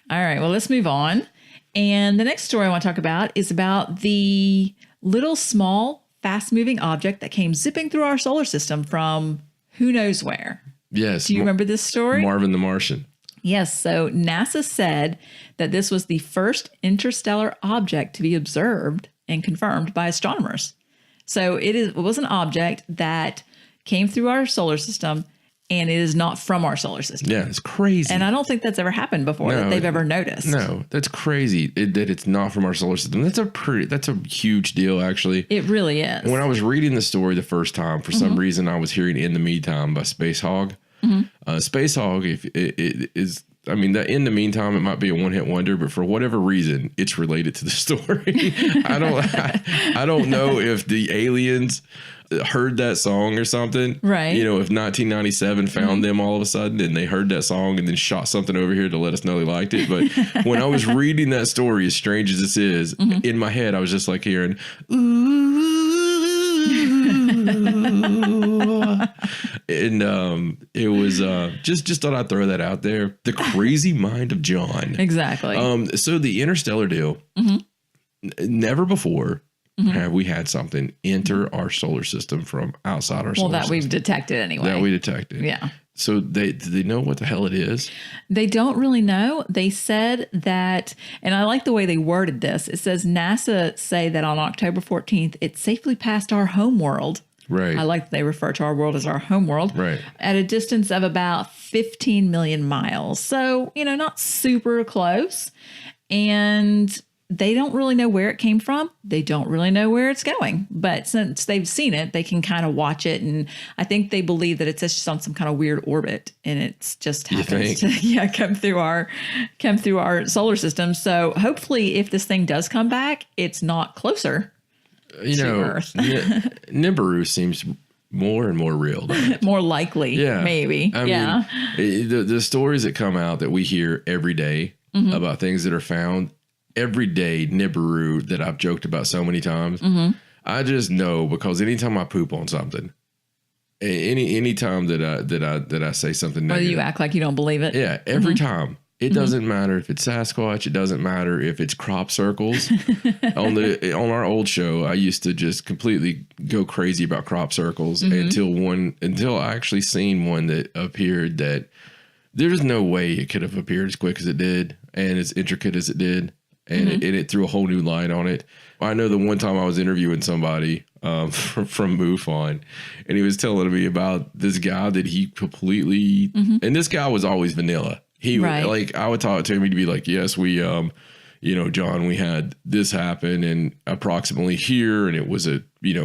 All right. Well, let's move on. And the next story I want to talk about is about the little small, fast moving object that came zipping through our solar system from who knows where. Yes. Do you remember this story? Marvin the Martian. Yes. So NASA said that this was the first interstellar object to be observed and confirmed by astronomers. So it was an object that came through our solar system, and it is not from our solar system. Yeah, it's crazy. And I don't think that's ever happened before that they've ever noticed. No, that's crazy that it's not from our solar system. That's a huge deal, actually. It really is. When I was reading the story the first time, for some reason, I was hearing "In the Meantime" by Space Hog. Space Hog, if it is, that in the meantime, it might be a one-hit wonder, but for whatever reason, it's related to the story. I don't know if the aliens heard that song or something. Right. If 1997 found them all of a sudden and they heard that song and then shot something over here to let us know they liked it. But when I was reading that story, as strange as this is, in my head, I was just like hearing, ooh. And it was just thought I'd throw that out there. The crazy mind of John. Exactly. So the interstellar deal, never before have we had something enter our solar system from outside our solar system. Well, that we've detected anyway. That we detected. Yeah. So do they know what the hell it is? They don't really know. They said that, and I like the way they worded this. It says NASA say that on October 14th, it safely passed our home world. Right. I like that they refer to our world as our home world. Right. At a distance of about 15 million miles. So, not super close. And they don't really know where it came from. They don't really know where it's going. But since they've seen it, they can kind of watch it. And I think they believe that it's just on some kind of weird orbit. And it's just happens to come through our solar system. So hopefully if this thing does come back, it's not closer to Earth. Nibiru seems more and more real. More likely, maybe. I mean, the stories that come out that we hear every day about things that are found, every day Nibiru that I've joked about so many times, I just know because anytime I poop on something, any time that I say something negative, whether you act like you don't believe it, every time. It doesn't matter if it's Sasquatch. It doesn't matter if it's crop circles. On our old show, I used to just completely go crazy about crop circles until I actually seen one that appeared that there's no way it could have appeared as quick as it did and as intricate as it did. And it threw a whole new light on it. I know the one time I was interviewing somebody from MUFON, and he was telling me about this guy that he completely, and this guy was always vanilla. He like, I would talk to him, he'd be like, yes, we, John, we had this happen and approximately here, and it was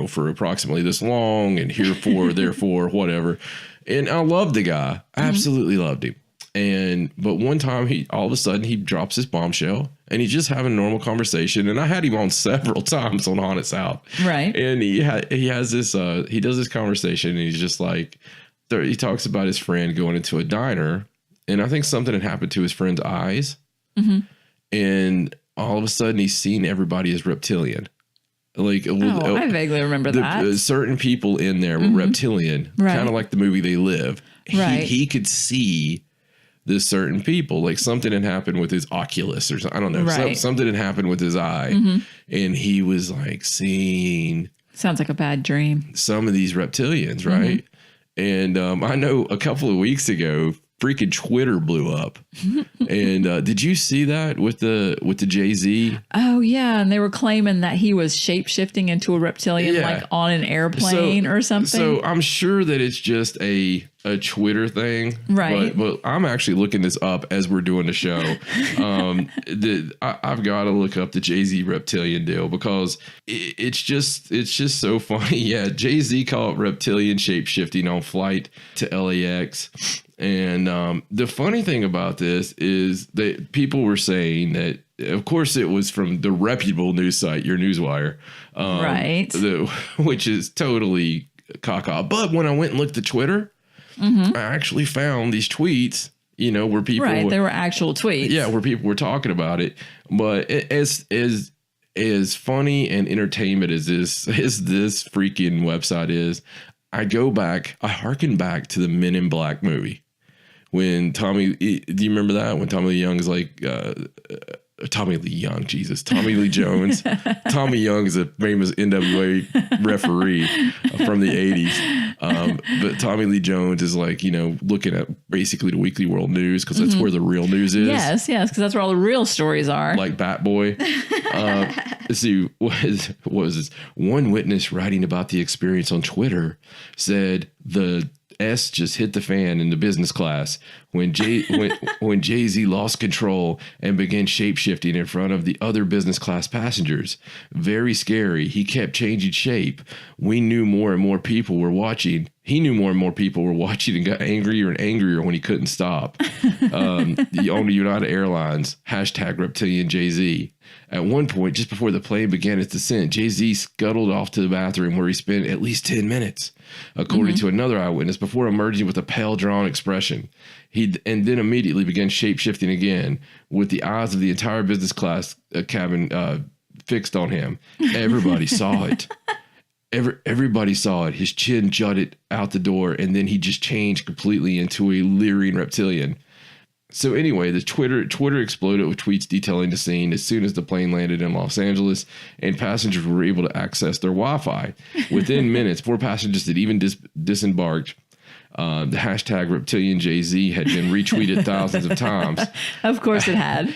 for approximately this long, and here for, therefore, whatever. And I loved the guy. I absolutely loved him. But one time all of a sudden he drops his bombshell and he's just having a normal conversation. And I had him on several times on Haunted South. Right. And he has this, he does this conversation and he's just like, he talks about his friend going into a diner. And I think something had happened to his friend's eyes. And all of a sudden he's seen everybody as reptilian. Like, I vaguely remember that. Certain people in there were reptilian, kind of like the movie They Live. He could see this certain people, like something had happened with his oculus or something. I don't know. Something had happened with his eye. And he was like seeing. Sounds like a bad dream. Some of these reptilians, right? And I know a couple of weeks ago, freaking Twitter blew up. And did you see that with the JayZ? Oh yeah, and they were claiming that he was shape-shifting into a reptilian, like on an airplane or something. So I'm sure that it's just a Twitter thing, right? But I'm actually looking this up as we're doing the show. I've got to look up the JayZ reptilian deal because it's just so funny. Yeah, JayZ called reptilian shape-shifting on flight to LAX. And the funny thing about this is that people were saying that, of course, it was from the reputable news site, your Newswire, right? Which is totally caca. But when I went and looked at Twitter, I actually found these tweets, where people there were actual tweets. Yeah, where people were talking about it. But as funny and entertainment as this freaking website is, I harken back to the Men in Black movie. When Tommy, do you remember that? When Tommy Lee Young is like, Tommy Lee Jones. Tommy Young is a famous NWA referee from the 80s. But Tommy Lee Jones is like, looking at basically the Weekly World News because that's where the real news is. Yes, because that's where all the real stories are. Like Bat Boy. Let's see, what was this? One witness writing about the experience on Twitter said the S just hit the fan in the business class when JayZ lost control and began shape-shifting in front of the other business class passengers. Very scary. He kept changing shape. We knew more and more people were watching. He knew more and more people were watching and got angrier and angrier when he couldn't stop. The owner of United Airlines, #reptilian JayZ. At one point, just before the plane began its descent, JayZ scuttled off to the bathroom where he spent at least 10 minutes, according to another eyewitness, before emerging with a pale, drawn expression. And then immediately began shape-shifting again, with the eyes of the entire business class cabin fixed on him. Everybody saw it. Everybody saw it. His chin jutted out the door, and then he just changed completely into a leering reptilian. So anyway, the Twitter exploded with tweets detailing the scene as soon as the plane landed in Los Angeles and passengers were able to access their Wi-Fi. Within minutes, 4 passengers had even disembarked. The #reptilian JayZ had been retweeted thousands of times. Of course it had.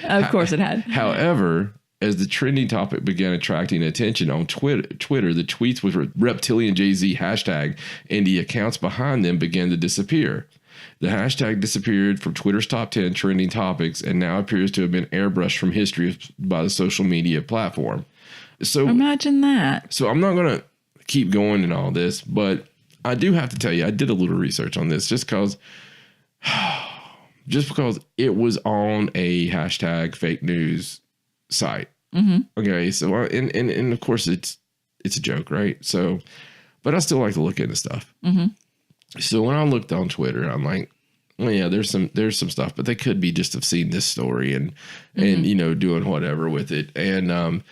However, as the trending topic began attracting attention on Twitter, the tweets with reptilian JayZ hashtag and the accounts behind them began to disappear. The hashtag disappeared from Twitter's top 10 trending topics and now appears to have been airbrushed from history by the social media platform. So imagine that. So I'm not going to keep going in all this, but I do have to tell you, I did a little research on this just because it was on a hashtag fake news site. Okay. So, and of course it's a joke, right? So, but I still like to look into stuff. So when I looked on Twitter, I'm like, well, yeah, there's some stuff, but they could be just have seen this story and doing whatever with it. And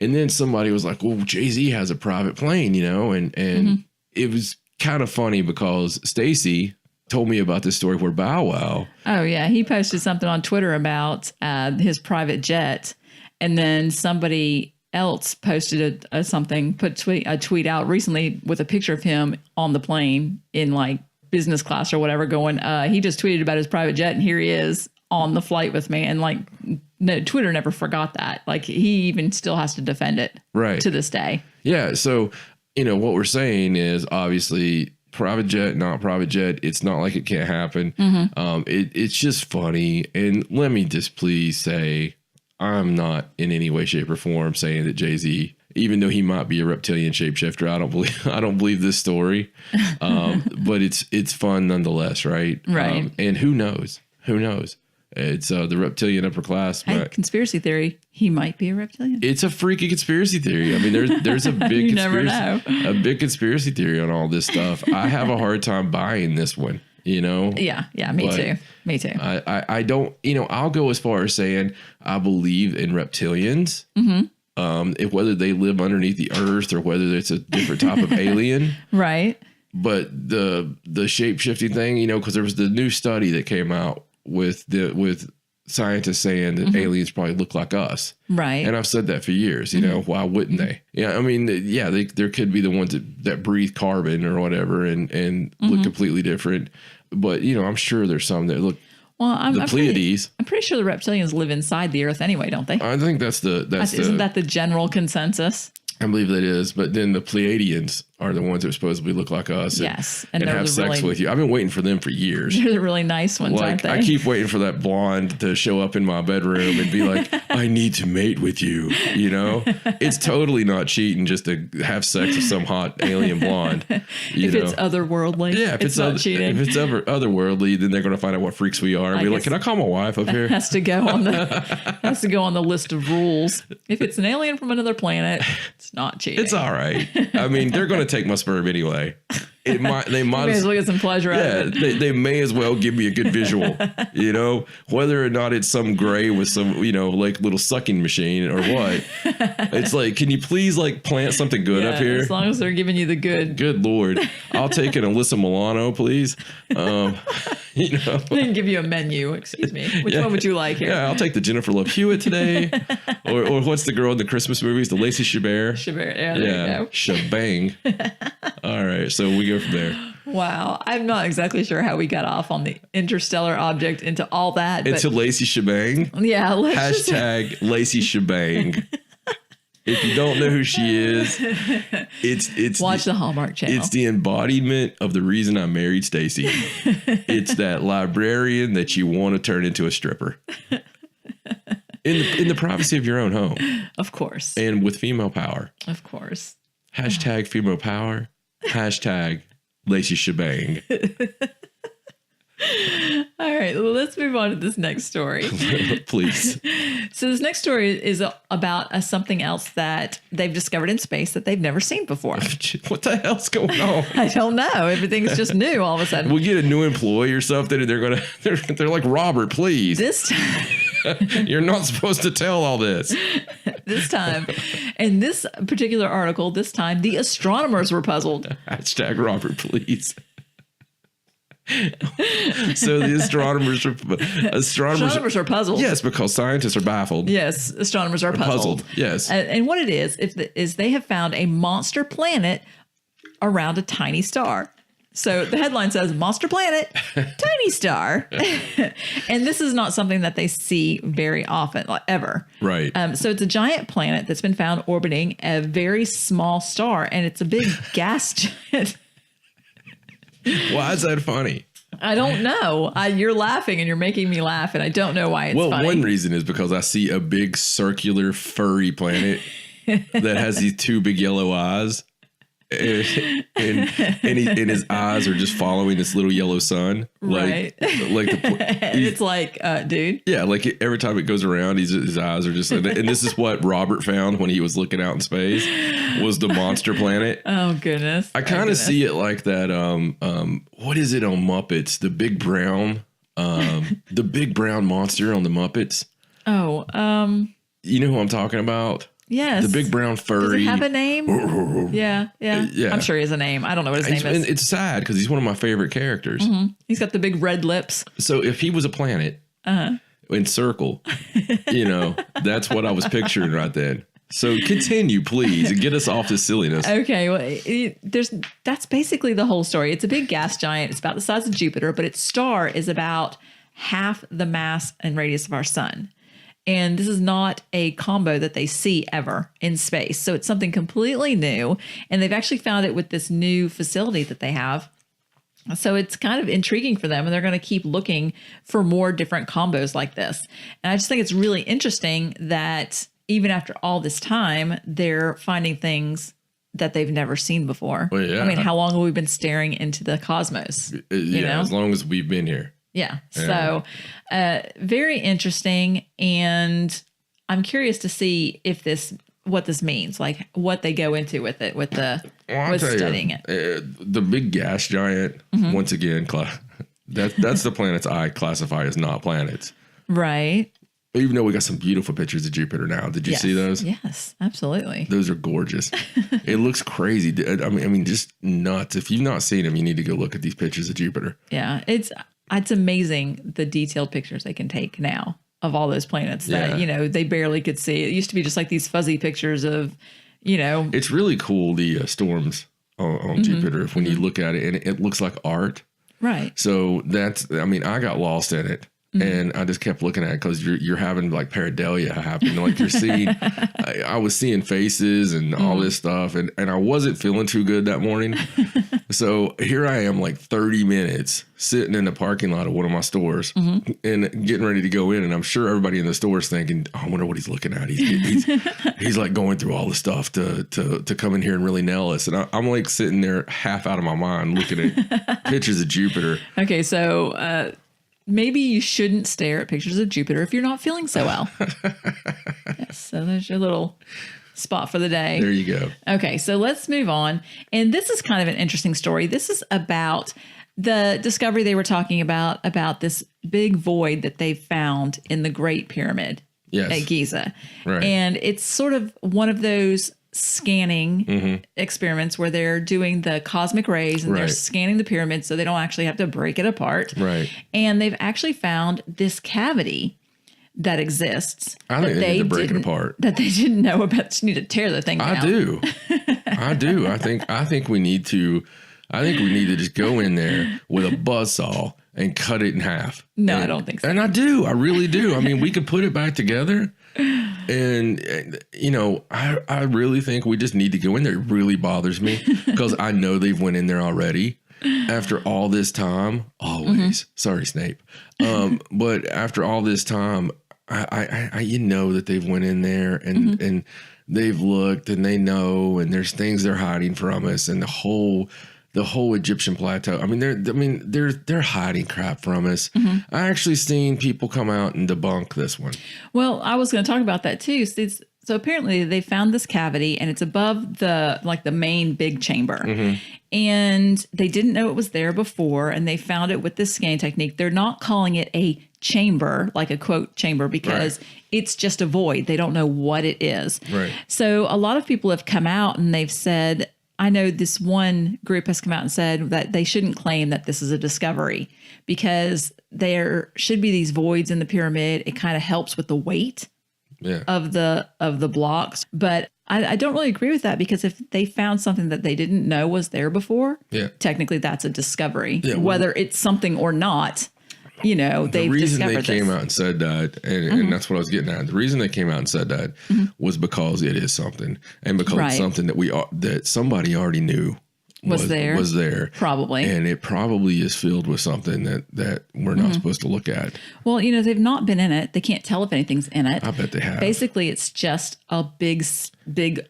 then somebody was like, well, JayZ has a private plane, and it was kind of funny because Stacey told me about this story where Bow Wow. Oh yeah. He posted something on Twitter about his private jet, and then somebody else posted a tweet out recently with a picture of him on the plane in like business class or whatever going, he just tweeted about his private jet and here he is on the flight with me. And like, no, Twitter never forgot that. Like he even still has to defend it to this day. Yeah. So, what we're saying is obviously private jet, not private jet. It's not like it can't happen. It's just funny. And let me just please say, I'm not in any way, shape, or form saying that JayZ, even though he might be a reptilian shapeshifter, I don't believe this story. But it's fun nonetheless, right? Right. And who knows? It's the reptilian upper class. Hey, conspiracy theory. He might be a reptilian. It's a freaky conspiracy theory. I mean, there's a big a big conspiracy theory on all this stuff. I have a hard time buying this one. Yeah, me too. I don't, I'll go as far as saying I believe in reptilians, if whether they live underneath the earth or whether it's a different type of alien. Right. But the shape-shifting thing, because there was the new study that came out with scientists saying that aliens probably look like us. Right. And I've said that for years, why wouldn't they? Yeah. I mean, yeah, there could be the ones that breathe carbon or whatever and look completely different. But, I'm sure there's some that look. Well, I'm Pleiades. I'm pretty sure the reptilians live inside the earth anyway, don't they? I think isn't that the general consensus? I believe that is, but then the Pleiadians are the ones that supposedly look like us. And have sex with you. I've been waiting for them for years. They're the really nice ones, aren't they? I keep waiting for that blonde to show up in my bedroom and be like, I need to mate with you. It's totally not cheating just to have sex with some hot alien blonde. If it's otherworldly, if it's not cheating. If it's otherworldly, then they're going to find out what freaks we are and be like, can I call my wife up here? Has to go on the list of rules. If it's an alien from another planet, it's not cheating. It's all right. I mean, they're going to to take my sperm anyway. They might as well get some pleasure out of it. They may as well give me a good visual, whether or not it's some gray with some, like little sucking machine or what. It's like, can you please like plant something good up here? As long as they're giving you the good. Good Lord. I'll take an Alyssa Milano, please. They can give you a menu. Excuse me. Which one would you like here? Yeah, I'll take the Jennifer Love Hewitt today. or what's the girl in the Christmas movies? The Lacey Chabert. There you go. Shebang. All right, so we go from there. Wow. I'm not exactly sure how we got off on the interstellar object into all that. Into Lacey Shebang? Yeah. Hashtag Lacey Shebang. If you don't know who she is, it's watch the Hallmark Channel. It's the embodiment of the reason I married Stacey. It's that librarian that you want to turn into a stripper. In the privacy of your own home. Of course. And with female power. Of course. Hashtag female power. Hashtag Lacey Shebang. All right, well, let's move on to this next story. Please. So this next story is about something else that they've discovered in space that they've never seen before. What the hell's going on? I don't know. Everything's just new all of a sudden. We get a new employee or something, and they're like, Robert, please. This time. You're not supposed to tell all this. This time. In this particular article, this time, the astronomers were puzzled. Hashtag Robert, please. So the astronomers are puzzled. Yes, because scientists are baffled. Yes, astronomers are puzzled. Yes. And what it is they have found a monster planet around a tiny star. So the headline says, Monster Planet, Tiny Star. And this is not something that they see very often, ever. Right. So it's a giant planet that's been found orbiting a very small star, and it's a big gas giant. Why is that funny? I don't know. You're laughing and you're making me laugh, and I don't know why it's funny. Well, one reason is because I see a big circular furry planet that has these two big yellow eyes. And his eyes are just following this little yellow sun. Right. It's like, dude. Yeah, like every time it goes around, his eyes are just, and this is what Robert found when he was looking out in space, was the monster planet. Oh, goodness. I kind of see it like that, what is it on Muppets? The big brown monster on the Muppets. Oh, you know who I'm talking about? Yes. The big brown furry. Does it have a name? Yeah. I'm sure he has a name. I don't know what his name is. And it's sad because he's one of my favorite characters. Mm-hmm. He's got the big red lips. So if he was a planet in circle, that's what I was picturing right then. So continue, please, and get us off this silliness. Okay. Well, that's basically the whole story. It's a big gas giant. It's about the size of Jupiter, but its star is about half the mass and radius of our sun. And this is not a combo that they see ever in space. So it's something completely new. And they've actually found it with this new facility that they have. So it's kind of intriguing for them. And they're going to keep looking for more different combos like this. And I just think it's really interesting that even after all this time, they're finding things that they've never seen before. Well, yeah. I mean, how long have we been staring into the cosmos? As long as we've been here. Yeah. So very interesting. And I'm curious to see what this means, like what they go into with it, with studying it. The big gas giant, once again, that's the planets I classify as not planets. Right. Even though we got some beautiful pictures of Jupiter now. Did you see those? Yes, absolutely. Those are gorgeous. It looks crazy. I mean, just nuts. If you've not seen them, you need to go look at these pictures of Jupiter. Yeah. It's amazing the detailed pictures they can take now of all those planets that, they barely could see. It used to be just like these fuzzy pictures of, It's really cool, the storms on Jupiter, when you look at it, and it looks like art. Right. So I got lost in it. And I just kept looking at it because you're having like pareidolia happen. Like you're seeing, I was seeing faces and all this stuff. And I wasn't feeling too good that morning. So here I am like 30 minutes sitting in the parking lot of one of my stores and getting ready to go in. And I'm sure everybody in the store is thinking, oh, I wonder what he's looking at. He's like going through all the stuff to come in here and really nail us. And I'm like sitting there half out of my mind looking at pictures of Jupiter. Okay. So, maybe you shouldn't stare at pictures of Jupiter if you're not feeling so well. Yes, so there's your little spot for the day. There you go. Okay, so let's move on. And this is kind of an interesting story. This is about the discovery they were talking about this big void that they found in the Great Pyramid at Giza. Right. And it's sort of one of those scanning experiments where they're doing the cosmic rays and they're scanning the pyramid so they don't actually have to break it apart. Right. And they've actually found this cavity that exists. I think they need to break it apart. That they didn't know about. Just need to tear the thing down. I do. I think we need to just go in there with a buzzsaw and cut it in half. No, I don't think so. And I do. I really do. I mean, we could put it back together. And, you know, I really think we just need to go in there. It really bothers me because I know they've went in there already after all this time. Always. Sorry, Snape. But after all this time, I you know that they've went in there and they've looked and they know, and there's things they're hiding from us, and the whole Egyptian plateau. I mean, they're hiding crap from us. I actually seen people come out and debunk this one. Well, I was going to talk about that too. So apparently they found this cavity and it's above the main big chamber. And they didn't know it was there before, and they found it with this scan technique. They're not calling it a chamber, like a quote chamber, because it's just a void. They don't know what it is. Right. So a lot of people have come out and they've said, I know this one group has come out and said that they shouldn't claim that this is a discovery because there should be these voids in the pyramid. It kind of helps with the weight of the blocks. But I don't really agree with that, because if they found something that they didn't know was there before, technically that's a discovery. Whether it's something or not, you know, they've discovered this. The reason they came out and said that, and that's what I was getting at. The reason they came out and said that was because it is something, and because it's something that somebody already knew was there probably, and it probably is filled with something that we're not supposed to look at. Well, you know, they've not been in it. They can't tell if anything's in it. I bet they have. Basically, it's just a big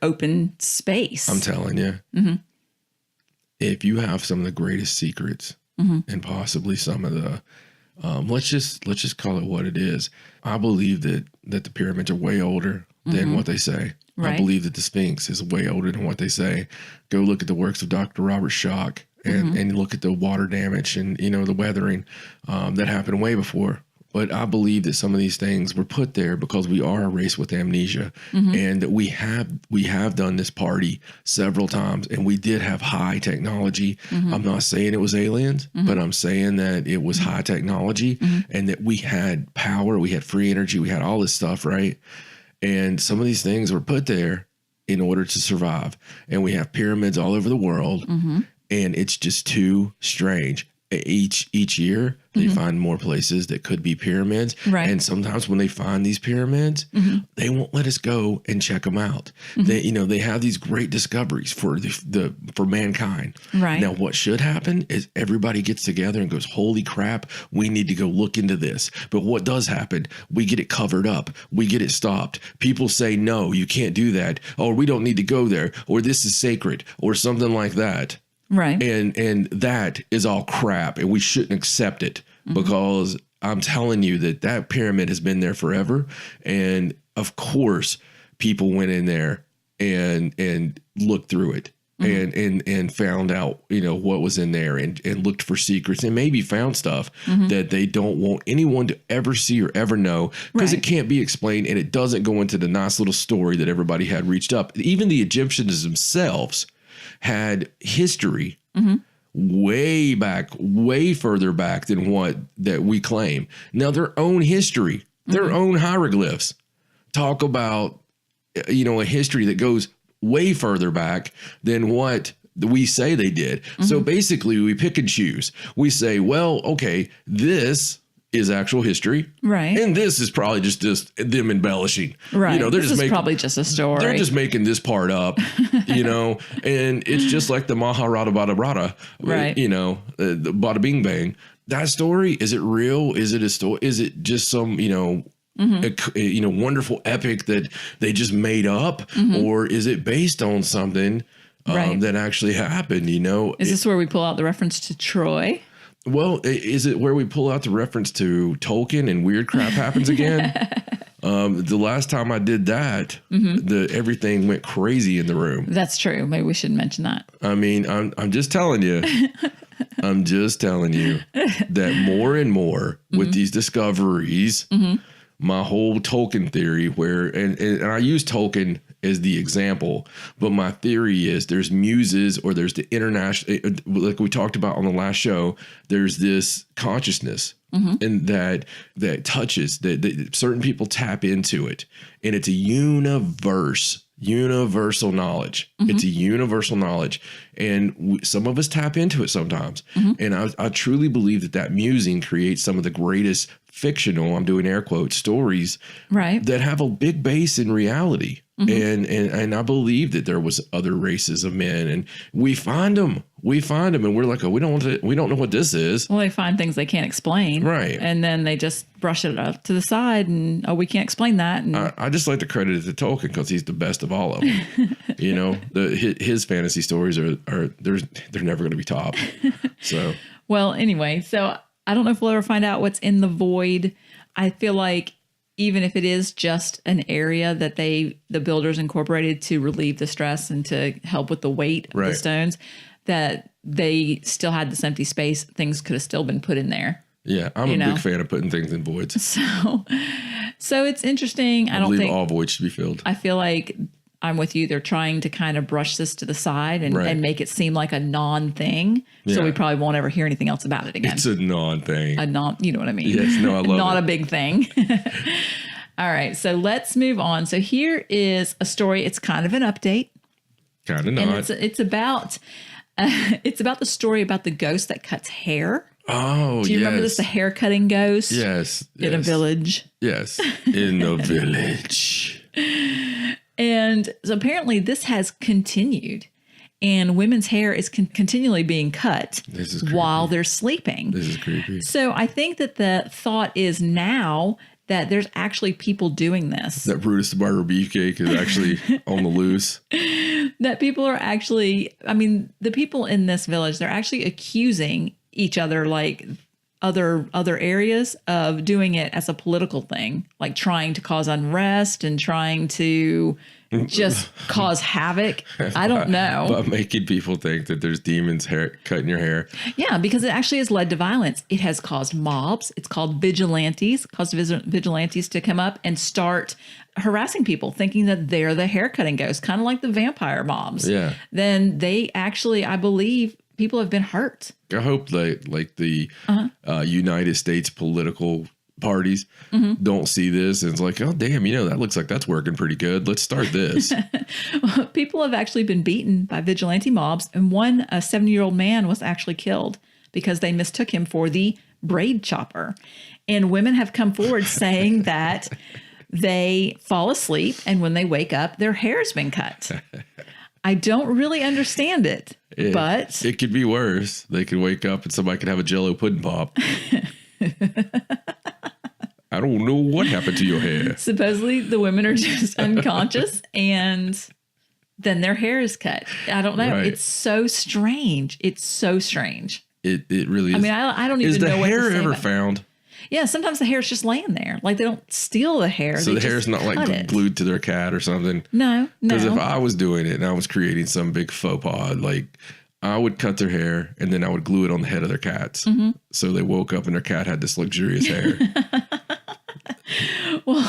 open space. I'm telling you, if you have some of the greatest secrets and possibly some of the let's just call it what it is. I believe that the pyramids are way older than what they say. Right. I believe that the Sphinx is way older than what they say. Go look at the works of Dr. Robert Schoch and look at the water damage and, you know, the weathering that happened way before. But I believe that some of these things were put there because we are a race with amnesia, and that we have done this party several times, and we did have high technology. I'm not saying it was aliens, but I'm saying that it was high technology, and that we had power, we had free energy, we had all this stuff, right? And some of these things were put there in order to survive. And we have pyramids all over the world, and it's just too strange. Each year they find more places that could be pyramids, and sometimes when they find these pyramids, they won't let us go and check them out. They have these great discoveries for mankind. Right now, what should happen is everybody gets together and goes, "Holy crap, we need to go look into this." But what does happen? We get it covered up. We get it stopped. People say, "No, you can't do that," or "We don't need to go there," or "This is sacred," or something like that. Right. And that is all crap, and we shouldn't accept it, because I'm telling you that pyramid has been there forever. And of course, people went in there and looked through it and found out, you know, what was in there and looked for secrets and maybe found stuff that they don't want anyone to ever see or ever know, because it can't be explained, and it doesn't go into the nice little story that everybody had reached up. Even the Egyptians themselves had history way further back than what that we claim. Now, their own history, their own hieroglyphs talk about, you know, a history that goes way further back than what we say they did. So basically we pick and choose. We say, well, okay, this is actual history, right? And this is probably just them embellishing, right? You know, they're probably just a story. They're just making this part up, you know. And it's just like the Maharata Bada Brada, right? You know, the Bada Bing Bang. That story, is it real? Is it a story? Is it just some, you know, wonderful epic that they just made up, or is it based on something that actually happened? You know, is this where we pull out the reference to Troy? Well, is it where we pull out the reference to Tolkien and weird crap happens again? The last time I did that, everything went crazy in the room. That's true. Maybe we should mention that. I mean, I'm just telling you. I'm just telling you that more and more with these discoveries, my whole Tolkien theory, and I use Tolkien as the example, but my theory is there's muses, or there's the international, like we talked about on the last show, there's this consciousness and that touches that certain people tap into it, and it's a universal knowledge. It's a universal knowledge, and some of us tap into it sometimes. And I truly believe that musing creates some of the greatest fictional, I'm doing air quotes, stories, right, that have a big base in reality. And I believe that there was other races of men, and we find them, and we're like, oh, we don't know what this is. Well, they find things they can't explain, right? And then they just brush it up to the side, and we can't explain that. And I just like to credit it to Tolkien because he's the best of all of them. You know, his fantasy stories are they're never going to be topped. So well, anyway, so I don't know if we'll ever find out what's in the void. I feel like even if it is just an area that the builders incorporated to relieve the stress and to help with the weight of the stones, that they still had this empty space, things could have still been put in there. Yeah, I'm a big fan of putting things in voids. So it's interesting. I don't think all voids should be filled. I feel like I'm with you. They're trying to kind of brush this to the side and make it seem like a non-thing. Yeah. So we probably won't ever hear anything else about it again. It's a non-thing. You know what I mean? Yes, no, I love Not a big thing. All right, so let's move on. So here is a story. It's kind of an update. Kind of not. And it's about the story about the ghost that cuts hair. Oh, do you remember this? The hair cutting ghost? Yes. In a village. Yes, in a village. And so apparently this has continued, and women's hair is continually being cut while they're sleeping. This is creepy. So I think that the thought is now that there's actually people doing this. That Brutus the Barber Beefcake is actually on the loose. That people are actually, the people in this village, they're actually accusing each other, like other areas, of doing it as a political thing, like trying to cause unrest and trying to just cause havoc. I don't know. But making people think that there's demons cutting your hair. Yeah, because it actually has led to violence. It has caused mobs. It's called vigilantes, vigilantes to come up and start harassing people, thinking that they're the haircutting ghost, kind of like the vampire mobs. Yeah. Then they actually, I believe, people have been hurt. I hope like the United States political parties don't see this and it's like, oh, damn, that looks like that's working pretty good. Let's start this. People have actually been beaten by vigilante mobs, and a 70-year-old man was actually killed because they mistook him for the braid chopper. And women have come forward saying that they fall asleep, and when they wake up, their hair's been cut. I don't really understand it, but it could be worse. They could wake up and somebody could have a Jell-O pudding pop. I don't know what happened to your hair. Supposedly the women are just unconscious and then their hair is cut. I don't know. Right. It's so strange. It really is. I don't even know what to say. Is the hair ever found? Yeah, sometimes the hair's just laying there. Like, they don't steal the hair. So the hair's not like glued to their cat or something? No. Because if I was doing it and I was creating some big faux pas, like, I would cut their hair and then I would glue it on the head of their cats. So they woke up and their cat had this luxurious hair. Well,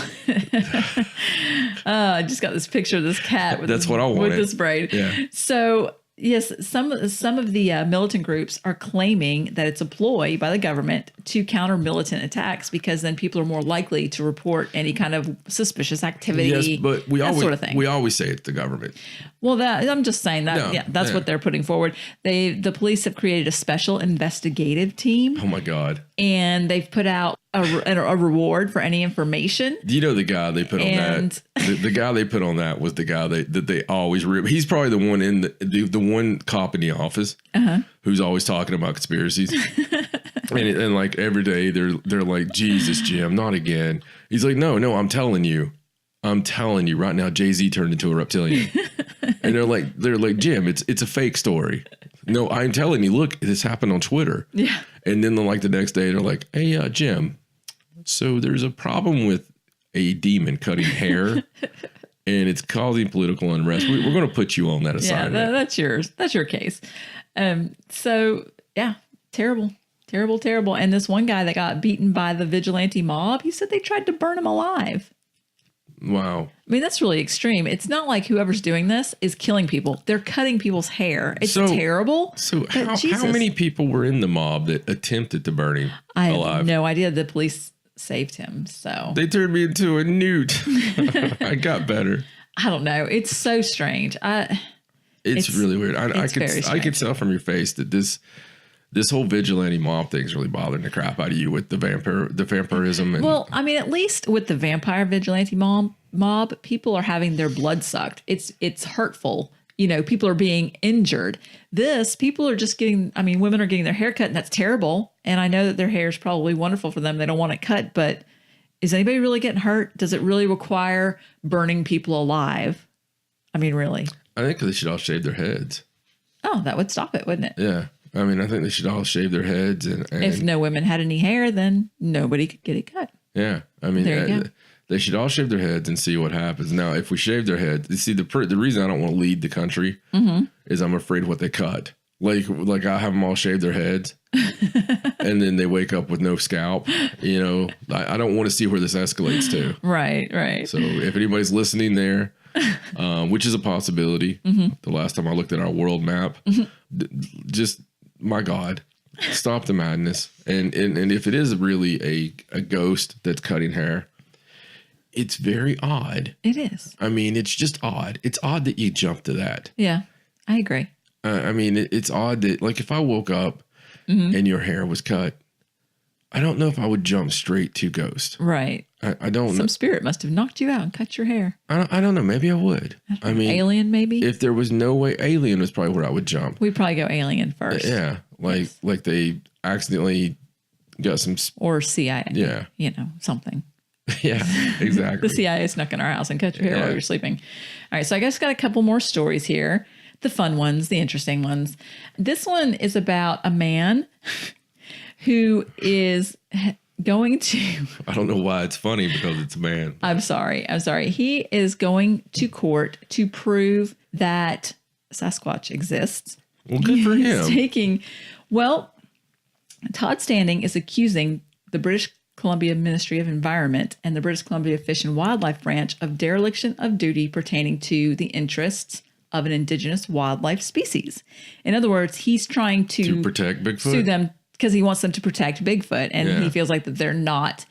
I just got this picture of this cat with this braid. Yeah. So yes, some of the militant groups are claiming that it's a ploy by the government to counter militant attacks, because then people are more likely to report any kind of suspicious activity. Yes, but sort of thing. We always say it's the government. Well, I'm just saying that. That's what they're putting forward. The police have created a special investigative team. Oh my God! And they've put out a reward for any information. Do you know the guy they put on that? The guy they put on that was the guy that they always he's probably the one in the one cop in the office who's always talking about conspiracies. and like every day they're like, Jesus, Jim, not again. He's like, no, I'm telling you right now, JayZ turned into a reptilian. And they're like, Jim, it's a fake story. No, I'm telling you, look, this happened on Twitter. Yeah. And then the next day they're like, hey, Jim, so there's a problem with a demon cutting hair, and it's causing political unrest. We're going to put you on that assignment. Yeah, that's yours. That's your case. So yeah, terrible. And this one guy that got beaten by the vigilante mob, he said they tried to burn him alive. Wow. I mean, that's really extreme. It's not like whoever's doing this is killing people. They're cutting people's hair. It's terrible. So how many people were in the mob that attempted to burn him alive? I have no idea. The police saved him. So they turned me into a newt. I got better. I don't know. It's so strange. It's really weird. I could tell from your face that this whole vigilante mob thing is really bothering the crap out of you with the vampirism. And, well, I mean, at least with the vampire vigilante mob, people are having their blood sucked. It's hurtful. You know, people are being injured. People are just women are getting their hair cut, and that's terrible. And I know that their hair is probably wonderful for them. They don't want it cut, but is anybody really getting hurt? Does it really require burning people alive? I mean, really? I think they should all shave their heads. Oh, that would stop it, wouldn't it? Yeah. I mean, I think they should all shave their heads. And if no women had any hair, then nobody could get it cut. Yeah. I mean, they should all shave their heads and see what happens. Now, if we shave their heads, you see, the reason I don't want to lead the country is I'm afraid of what they cut. Like I have them all shave their heads and then they wake up with no scalp. You know, I don't want to see where this escalates to. Right. So if anybody's listening there, which is a possibility, the last time I looked at our world map, just, my God, stop the madness. And if it is really a ghost that's cutting hair, it's very odd. It is. I mean, it's just odd. It's odd that you jump to that. Yeah, I agree. I mean, it's odd that, like, if I woke up and your hair was cut, I don't know if I would jump straight to ghost. Right. I don't know. Some spirit must have knocked you out and cut your hair. I don't know. Maybe I would. I mean, Alien, maybe? If there was no way, Alien was probably where I would jump. We'd probably go Alien first. Yeah. Like they accidentally got some. Or CIA. Yeah. You know, something. Yeah, exactly. The CIA snuck in our house and cut your hair while you're sleeping. All right. So I guess got a couple more stories here. The fun ones, the interesting ones. This one is about a man who is going to... I don't know why it's funny, because it's a man. I'm sorry. He is going to court to prove that Sasquatch exists. Well, good for him. Todd Standing is accusing the British Columbia Ministry of Environment and the British Columbia Fish and Wildlife Branch of dereliction of duty pertaining to the interests of an indigenous wildlife species. In other words, he's trying to protect Bigfoot, sue them because he wants them to protect Bigfoot, and he feels like that they're not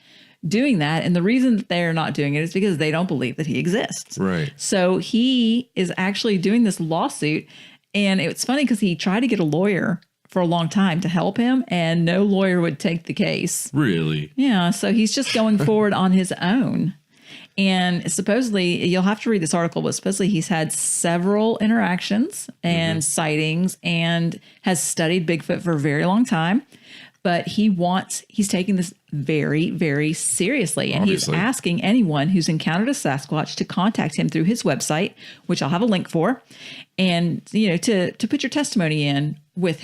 doing that. And the reason that they're not doing it is because they don't believe that he exists. Right. So he is actually doing this lawsuit, and it's funny because he tried to get a lawyer for a long time to help him, and no lawyer would take the case. Really? Yeah. So he's just going forward on his own. And supposedly, you'll have to read this article, but supposedly he's had several interactions and sightings and has studied Bigfoot for a very long time. But he's taking this very, very seriously. And Obviously. He's asking anyone who's encountered a Sasquatch to contact him through his website, which I'll have a link for, and, you know, to put your testimony in with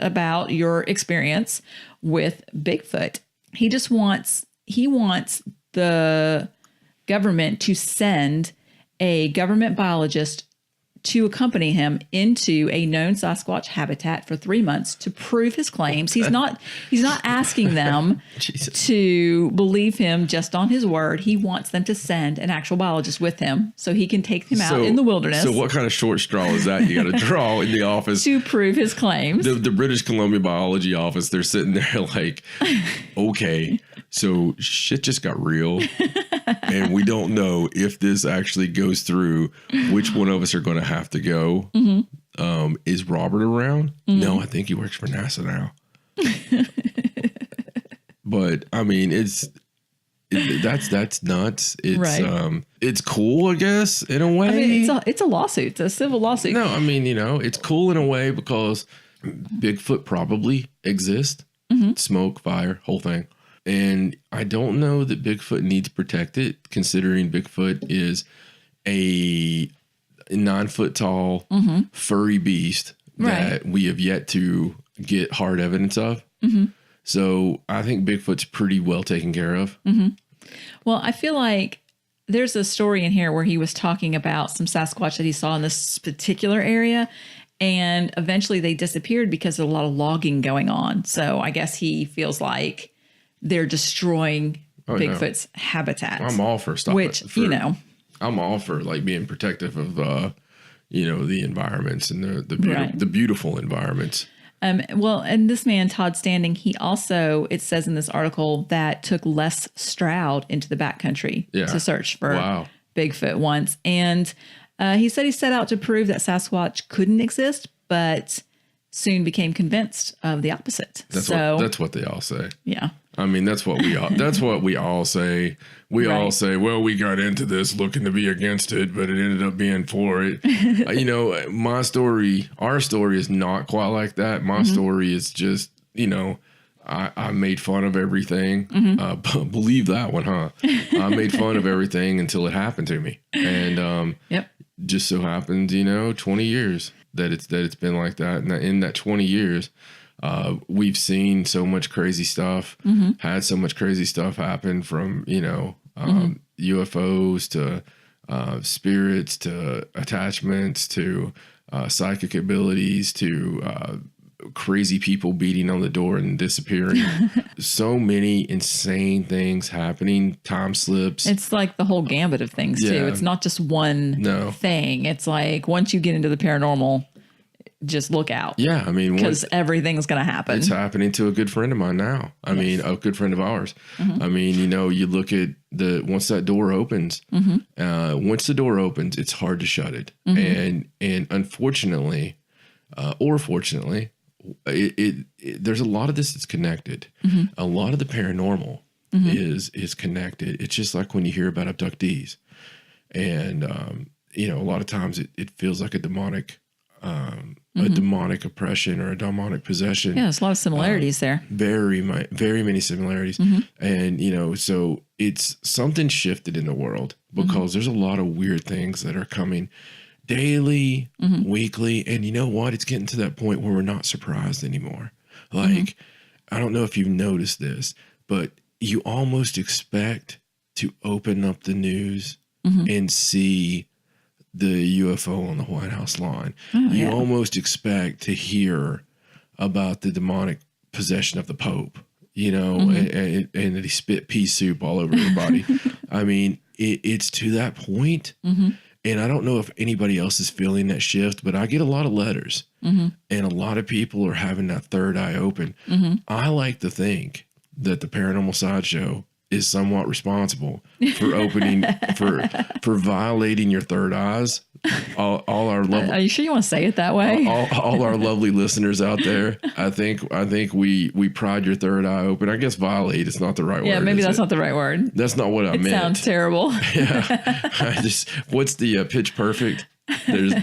about your experience with Bigfoot. He wants the government to send a government biologist to accompany him into a known Sasquatch habitat for 3 months to prove his claims. He's not asking them to believe him just on his word. He wants them to send an actual biologist with him so he can take them out in the wilderness. So what kind of short straw is that you got to draw in the office? To prove his claims. The British Columbia Biology office, they're sitting there like, okay, so shit just got real. And we don't know if this actually goes through, which one of us are going to have to go. Is Robert around? No, I think he works for NASA now. But I mean, that's nuts. It's right. It's cool, I guess, in a way. I mean, it's a lawsuit. It's a civil lawsuit. No, I mean, you know, it's cool in a way because Bigfoot probably exists. Smoke, fire, whole thing. And I don't know that Bigfoot needs protected, considering Bigfoot is a 9 foot tall furry beast that we have yet to get hard evidence of. So I think Bigfoot's pretty well taken care of. Well, I feel like there's a story in here where he was talking about some Sasquatch that he saw in this particular area. And eventually they disappeared because of a lot of logging going on. So I guess he feels like they're destroying Bigfoot's habitat. I'm all for stopping. Which, I'm all for like being protective of, the environments and the beautiful environments. Well, and this man, Todd Standing, he also, it says in this article, that took Les Stroud into the backcountry to search for Bigfoot once. And he said he set out to prove that Sasquatch couldn't exist, but soon became convinced of the opposite. That's what they all say. Yeah. I mean, that's what we all say. We all say, well, we got into this looking to be against it, but it ended up being for it. Our story is not quite like that. My story is just, I made fun of everything. Believe that one, huh? I made fun of everything until it happened to me. And just so happens, 20 years that it's been like that. And in that 20 years, we've seen so much crazy stuff, had so much crazy stuff happen from, UFOs to spirits to attachments to psychic abilities to crazy people beating on the door and disappearing. So many insane things happening, time slips. It's like the whole gambit of things too. It's not just one thing. It's like once you get into the paranormal, just look out. Yeah, I mean, because everything's going to happen. It's happening to a good friend of mine now. I mean, a good friend of ours. I mean, you look at once that door opens, once the door opens, it's hard to shut it. And unfortunately, or fortunately, there's a lot of this that's connected. A lot of the paranormal is connected. It's just like when you hear about abductees, and a lot of times it feels like a demonic oppression or a demonic possession. Yeah, there's a lot of similarities there. Very many similarities. And, so it's something shifted in the world because there's a lot of weird things that are coming daily, weekly. And you know what? It's getting to that point where we're not surprised anymore. Like, I don't know if you've noticed this, but you almost expect to open up the news and see the UFO on the White House lawn. You almost expect to hear about the demonic possession of the Pope, and that he spit pea soup all over everybody. I mean, it's to that point. And I don't know if anybody else is feeling that shift, but I get a lot of letters and a lot of people are having that third eye open. I like to think that the Paranormal Sideshow is somewhat responsible for opening, for violating your third eyes. All our lovely, are you sure you want to say it that way? All our lovely listeners out there, I think we pride your third eye open. I guess violate is not the right word. Yeah, maybe that's not the right word. That's not what I meant. It sounds terrible. Yeah, what's the pitch perfect? There's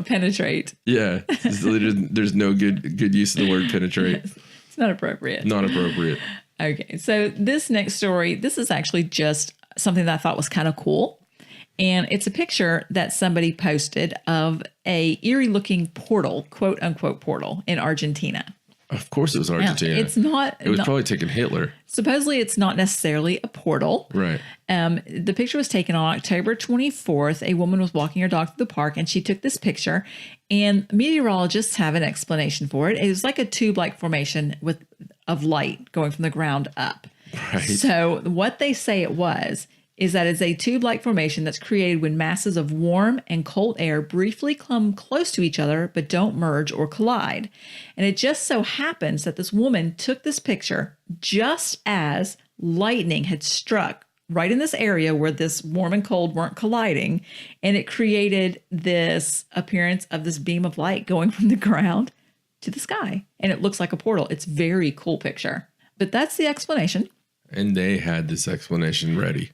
penetrate. Yeah, there's no good use of the word penetrate. It's not appropriate. Not appropriate. Okay, so this next story, this is actually just something that I thought was kind of cool. And it's a picture that somebody posted of a eerie looking portal, quote unquote portal, in Argentina. Of course it was Argentina. Now, it's not. It was probably taking Hitler. Supposedly it's not necessarily a portal. Right. The picture was taken on October 24th. A woman was walking her dog through the park and she took this picture. And meteorologists have an explanation for it. It was like a tube-like formation of light going from the ground up. Right. So what they say it was is that it's a tube-like formation that's created when masses of warm and cold air briefly come close to each other but don't merge or collide. And it just so happens that this woman took this picture just as lightning had struck right in this area where this warm and cold weren't colliding, and it created this appearance of this beam of light going from the ground to the sky. And it looks like a portal. It's a very cool picture. But that's the explanation. And they had this explanation ready.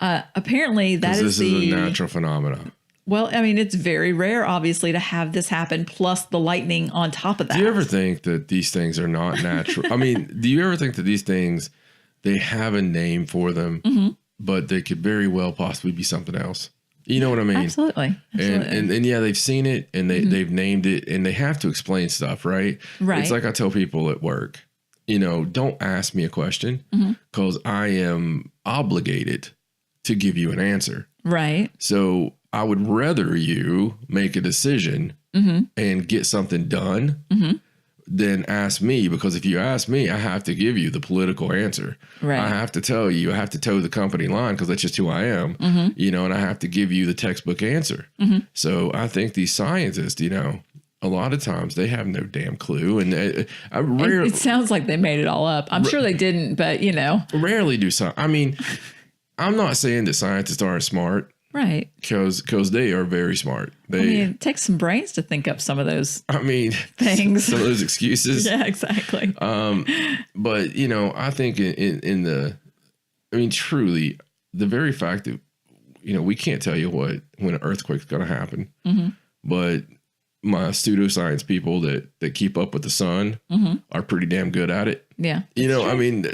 Apparently that is a natural phenomenon. Well, I mean, it's very rare, obviously, to have this happen, plus the lightning on top of that. Do you ever think that these things are not natural? I mean, do you ever think that these things, they have a name for them, but they could very well possibly be something else? You know what I mean? Absolutely. And yeah, they've seen it and they've named it and they have to explain stuff, right? Right. It's like I tell people at work, don't ask me a question because I am obligated to give you an answer. Right. So I would rather you make a decision and get something done than ask me, because if you ask me, I have to give you the political answer. Right. I have to tell you, I have to toe the company line because that's just who I am, and I have to give you the textbook answer. So I think these scientists, a lot of times they have no damn clue. And I rarely. It sounds like they made it all up. I'm sure they didn't, but Rarely do some. I mean, I'm not saying that scientists aren't smart. Right. Because they are very smart. It takes some brains to think up some of those things. Some of those excuses. Yeah, exactly. But, I think truly, the very fact that, we can't tell you when an earthquake's going to happen. But my pseudoscience people that keep up with the sun are pretty damn good at it. Yeah.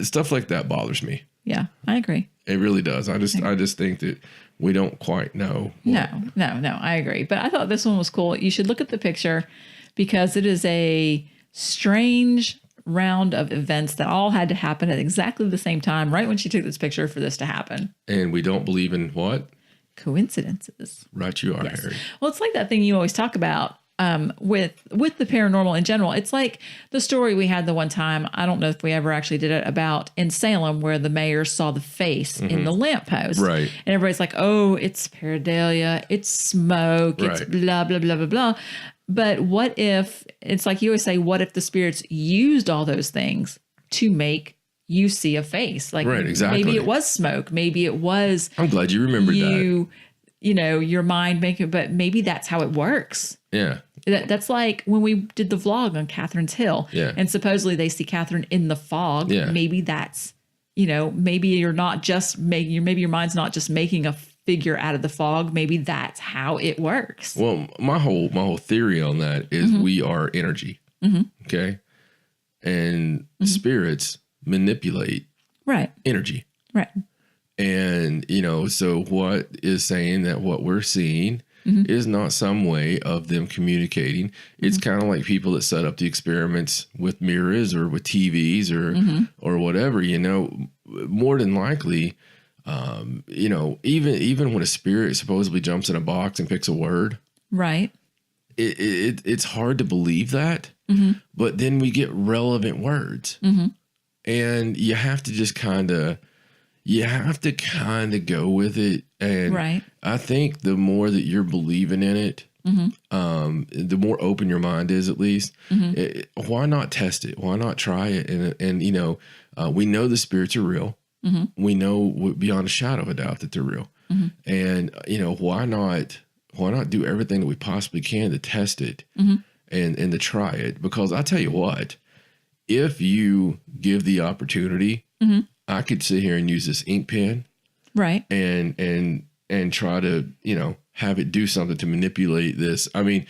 Stuff like that bothers me. Yeah, I agree. It really does. I just think that we don't quite know. No, I agree. But I thought this one was cool. You should look at the picture because it is a strange round of events that all had to happen at exactly the same time, right when she took this picture for this to happen. And we don't believe in what? Coincidences. Right you are, Yes. Harry. Well, it's like that thing you always talk about with the paranormal in general. It's like the story we had the one time, I don't know if we ever actually did it, about in Salem where the mayor saw the face in the lamppost. Right. And everybody's like, oh, it's pareidolia, it's smoke, it's blah, blah, blah, blah, blah. But what if, it's like you always say, what if the spirits used all those things to make you see a face? Like, right, exactly. Maybe it was smoke. Maybe it was. I'm glad you remembered that. Your mind making, but maybe that's how it works. Yeah. That's like when we did the vlog on Catherine's Hill. Yeah. And supposedly they see Catherine in the fog. Yeah. Maybe that's, maybe you're not just maybe your mind's not just making a figure out of the fog. Maybe that's how it works. Well, my whole theory on that is we are energy. Okay. And spirits manipulate energy. Right. And, so what is saying that what we're seeing is not some way of them communicating. It's kind of like people that set up the experiments with mirrors or with TVs or whatever, more than likely, even when a spirit supposedly jumps in a box and picks a word. Right. It's hard to believe that, but then we get relevant words and you have to just kind of go with it. And I think the more that you're believing in it, the more open your mind is, at least. Why not test it? Why not try it? And we know the spirits are real. We know beyond a shadow of a doubt that they're real. And, why not do everything that we possibly can to test it and to try it? Because I tell you what, if you give the opportunity, I could sit here and use this ink pen, and try to have it do something to manipulate this. I mean,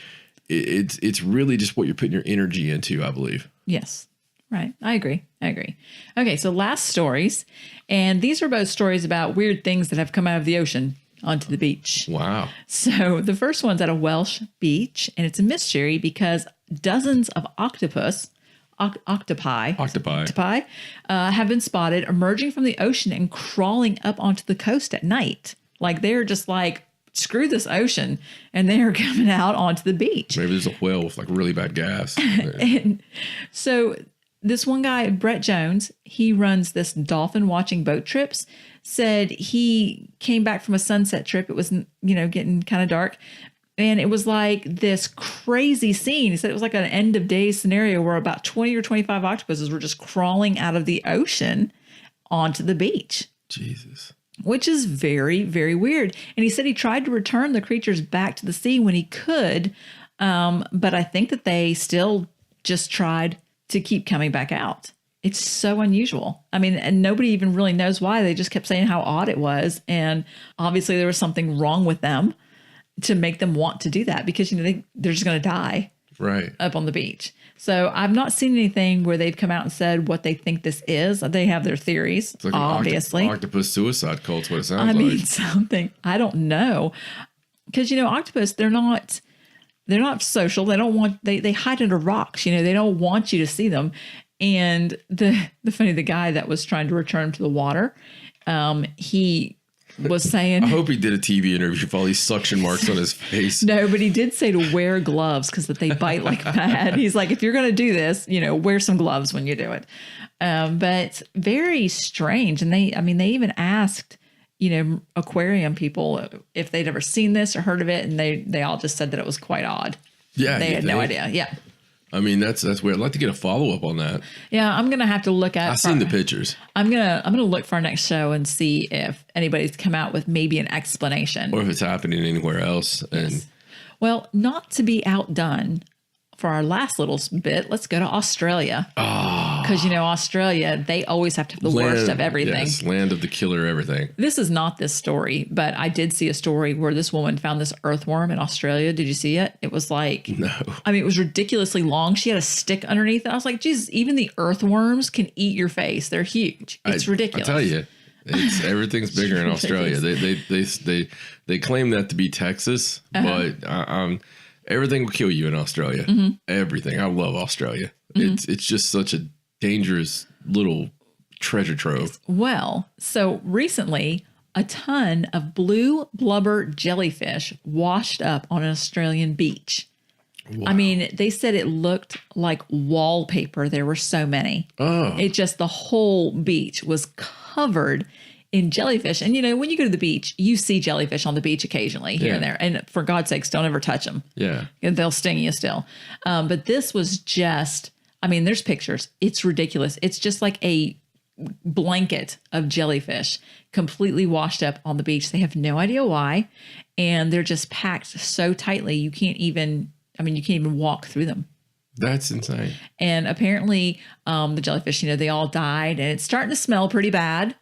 it's really just what you're putting your energy into, I believe. Yes, right. I agree. Okay, so last stories, and these are both stories about weird things that have come out of the ocean onto the beach. Wow. So the first one's at a Welsh beach, and it's a mystery because dozens of octopi have been spotted emerging from the ocean and crawling up onto the coast at night. Like they're just like, screw this ocean, and they're coming out onto the beach. Maybe there's a whale with like really bad gas. And so this one guy, Brett Jones, he runs this dolphin watching boat trips, said he came back from a sunset trip. It was, getting kind of dark. And it was like this crazy scene. He said it was like an end of days scenario where about 20 or 25 octopuses were just crawling out of the ocean onto the beach. Jesus. Which is very, very weird. And he said he tried to return the creatures back to the sea when he could. But I think that they still just tried to keep coming back out. It's so unusual. I mean, and nobody even really knows why. They just kept saying how odd it was. And obviously there was something wrong with them to make them want to do that, because they're just going to die up on the beach. So I've not seen anything where they've come out and said what they think this is. They have their theories, it's like obviously. Octopus suicide cult's what it sounds like. I mean, something. I don't know, because octopus, they're not social. They don't want. They hide under rocks. They don't want you to see them. And the guy that was trying to return him to the water, he was saying, I hope he did a TV interview with all these suction marks on his face. No, but he did say to wear gloves because that they bite like mad. He's like, if you're going to do this, wear some gloves when you do it. But very strange. And they even asked, aquarium people if they'd ever seen this or heard of it. And they all just said that it was quite odd. Yeah. They had no idea. Yeah. I mean, that's weird. I'd like to get a follow-up on that. Yeah, I'm going to have to look at... I've seen the pictures. I'm gonna look for our next show and see if anybody's come out with maybe an explanation. Or if it's happening anywhere else. And Well, not to be outdone, for our last little bit, let's go to Australia. Because, Australia, they always have to have the worst of everything. Yes, land of the killer everything. This is not this story, but I did see a story where this woman found this earthworm in Australia. Did you see it? It was like... No. I mean, it was ridiculously long. She had a stick underneath it. I was like, Jesus, even the earthworms can eat your face. They're huge. It's ridiculous. I tell you. Everything's bigger in Australia. They claim that to be Texas, but everything will kill you in Australia. Mm-hmm. Everything. I love Australia. Mm-hmm. It's just such a dangerous little treasure trove. Well, so recently, a ton of blue blubber jellyfish washed up on an Australian beach. Wow. I mean, they said it looked like wallpaper. There were so many. Oh. The whole beach was covered in jellyfish. And, when you go to the beach, you see jellyfish on the beach occasionally here and there. And for God's sakes, don't ever touch them. Yeah. They'll sting you still. But this was just, there's pictures. It's ridiculous. It's just like a blanket of jellyfish completely washed up on the beach. They have no idea why. And they're just packed so tightly, you can't even walk through them. That's insane. And apparently the jellyfish, they all died, and it's starting to smell pretty bad.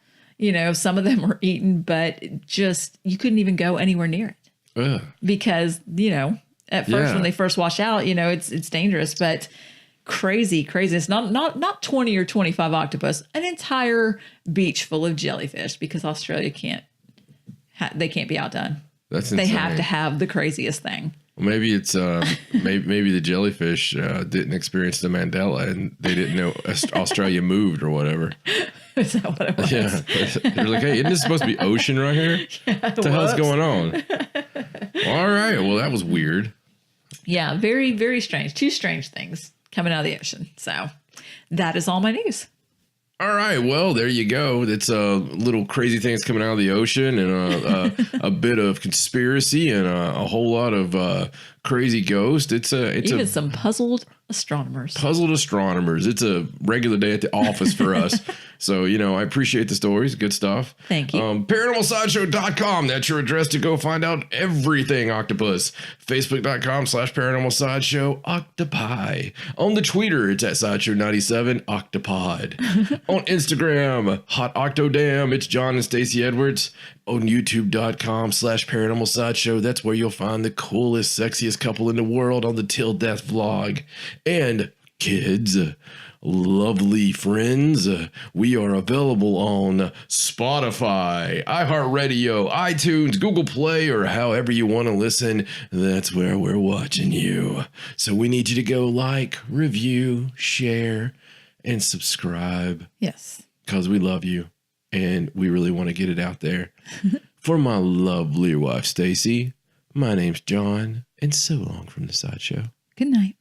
Some of them were eaten, but you couldn't even go anywhere near it. Ugh. Because, at first when they first wash out, it's dangerous, but crazy. It's not 20 or 25 octopus, an entire beach full of jellyfish, because Australia can't be outdone. That's insane. They have to have the craziest thing. Well, maybe it's maybe the jellyfish didn't experience the Mandela, and they didn't know Australia moved or whatever. Is that what it was? Yeah, they're like, hey, isn't this supposed to be ocean right here? Yeah, what the hell's going on? All right, well, that was weird. Yeah, very, very strange. Two strange things coming out of the ocean. So that is all my news. All right, well, there you go. It's little crazy things coming out of the ocean, and a bit of conspiracy, and a whole lot of crazy ghosts. It's even some puzzled astronomers. It's a regular day at the office for us. So, I appreciate the stories. Good stuff. Thank you. ParanormalSideshow.com. That's your address to go find out everything octopus. Facebook.com/ParanormalSideshow Octopi. On the Twitter, it's at Sideshow97 Octopod. On Instagram, Hot Octodam, it's John and Stacey Edwards. On YouTube.com/ParanormalSideshow. That's where you'll find the coolest, sexiest couple in the world on the Till Death vlog. And kids, lovely friends, we are available on Spotify, iHeartRadio, iTunes, Google Play, or however you want to listen. That's where we're watching you. So we need you to go like, review, share, and subscribe. Yes. Because we love you, and we really want to get it out there. For my lovely wife, Stacey, my name's John, and so long from the Sideshow. Good night.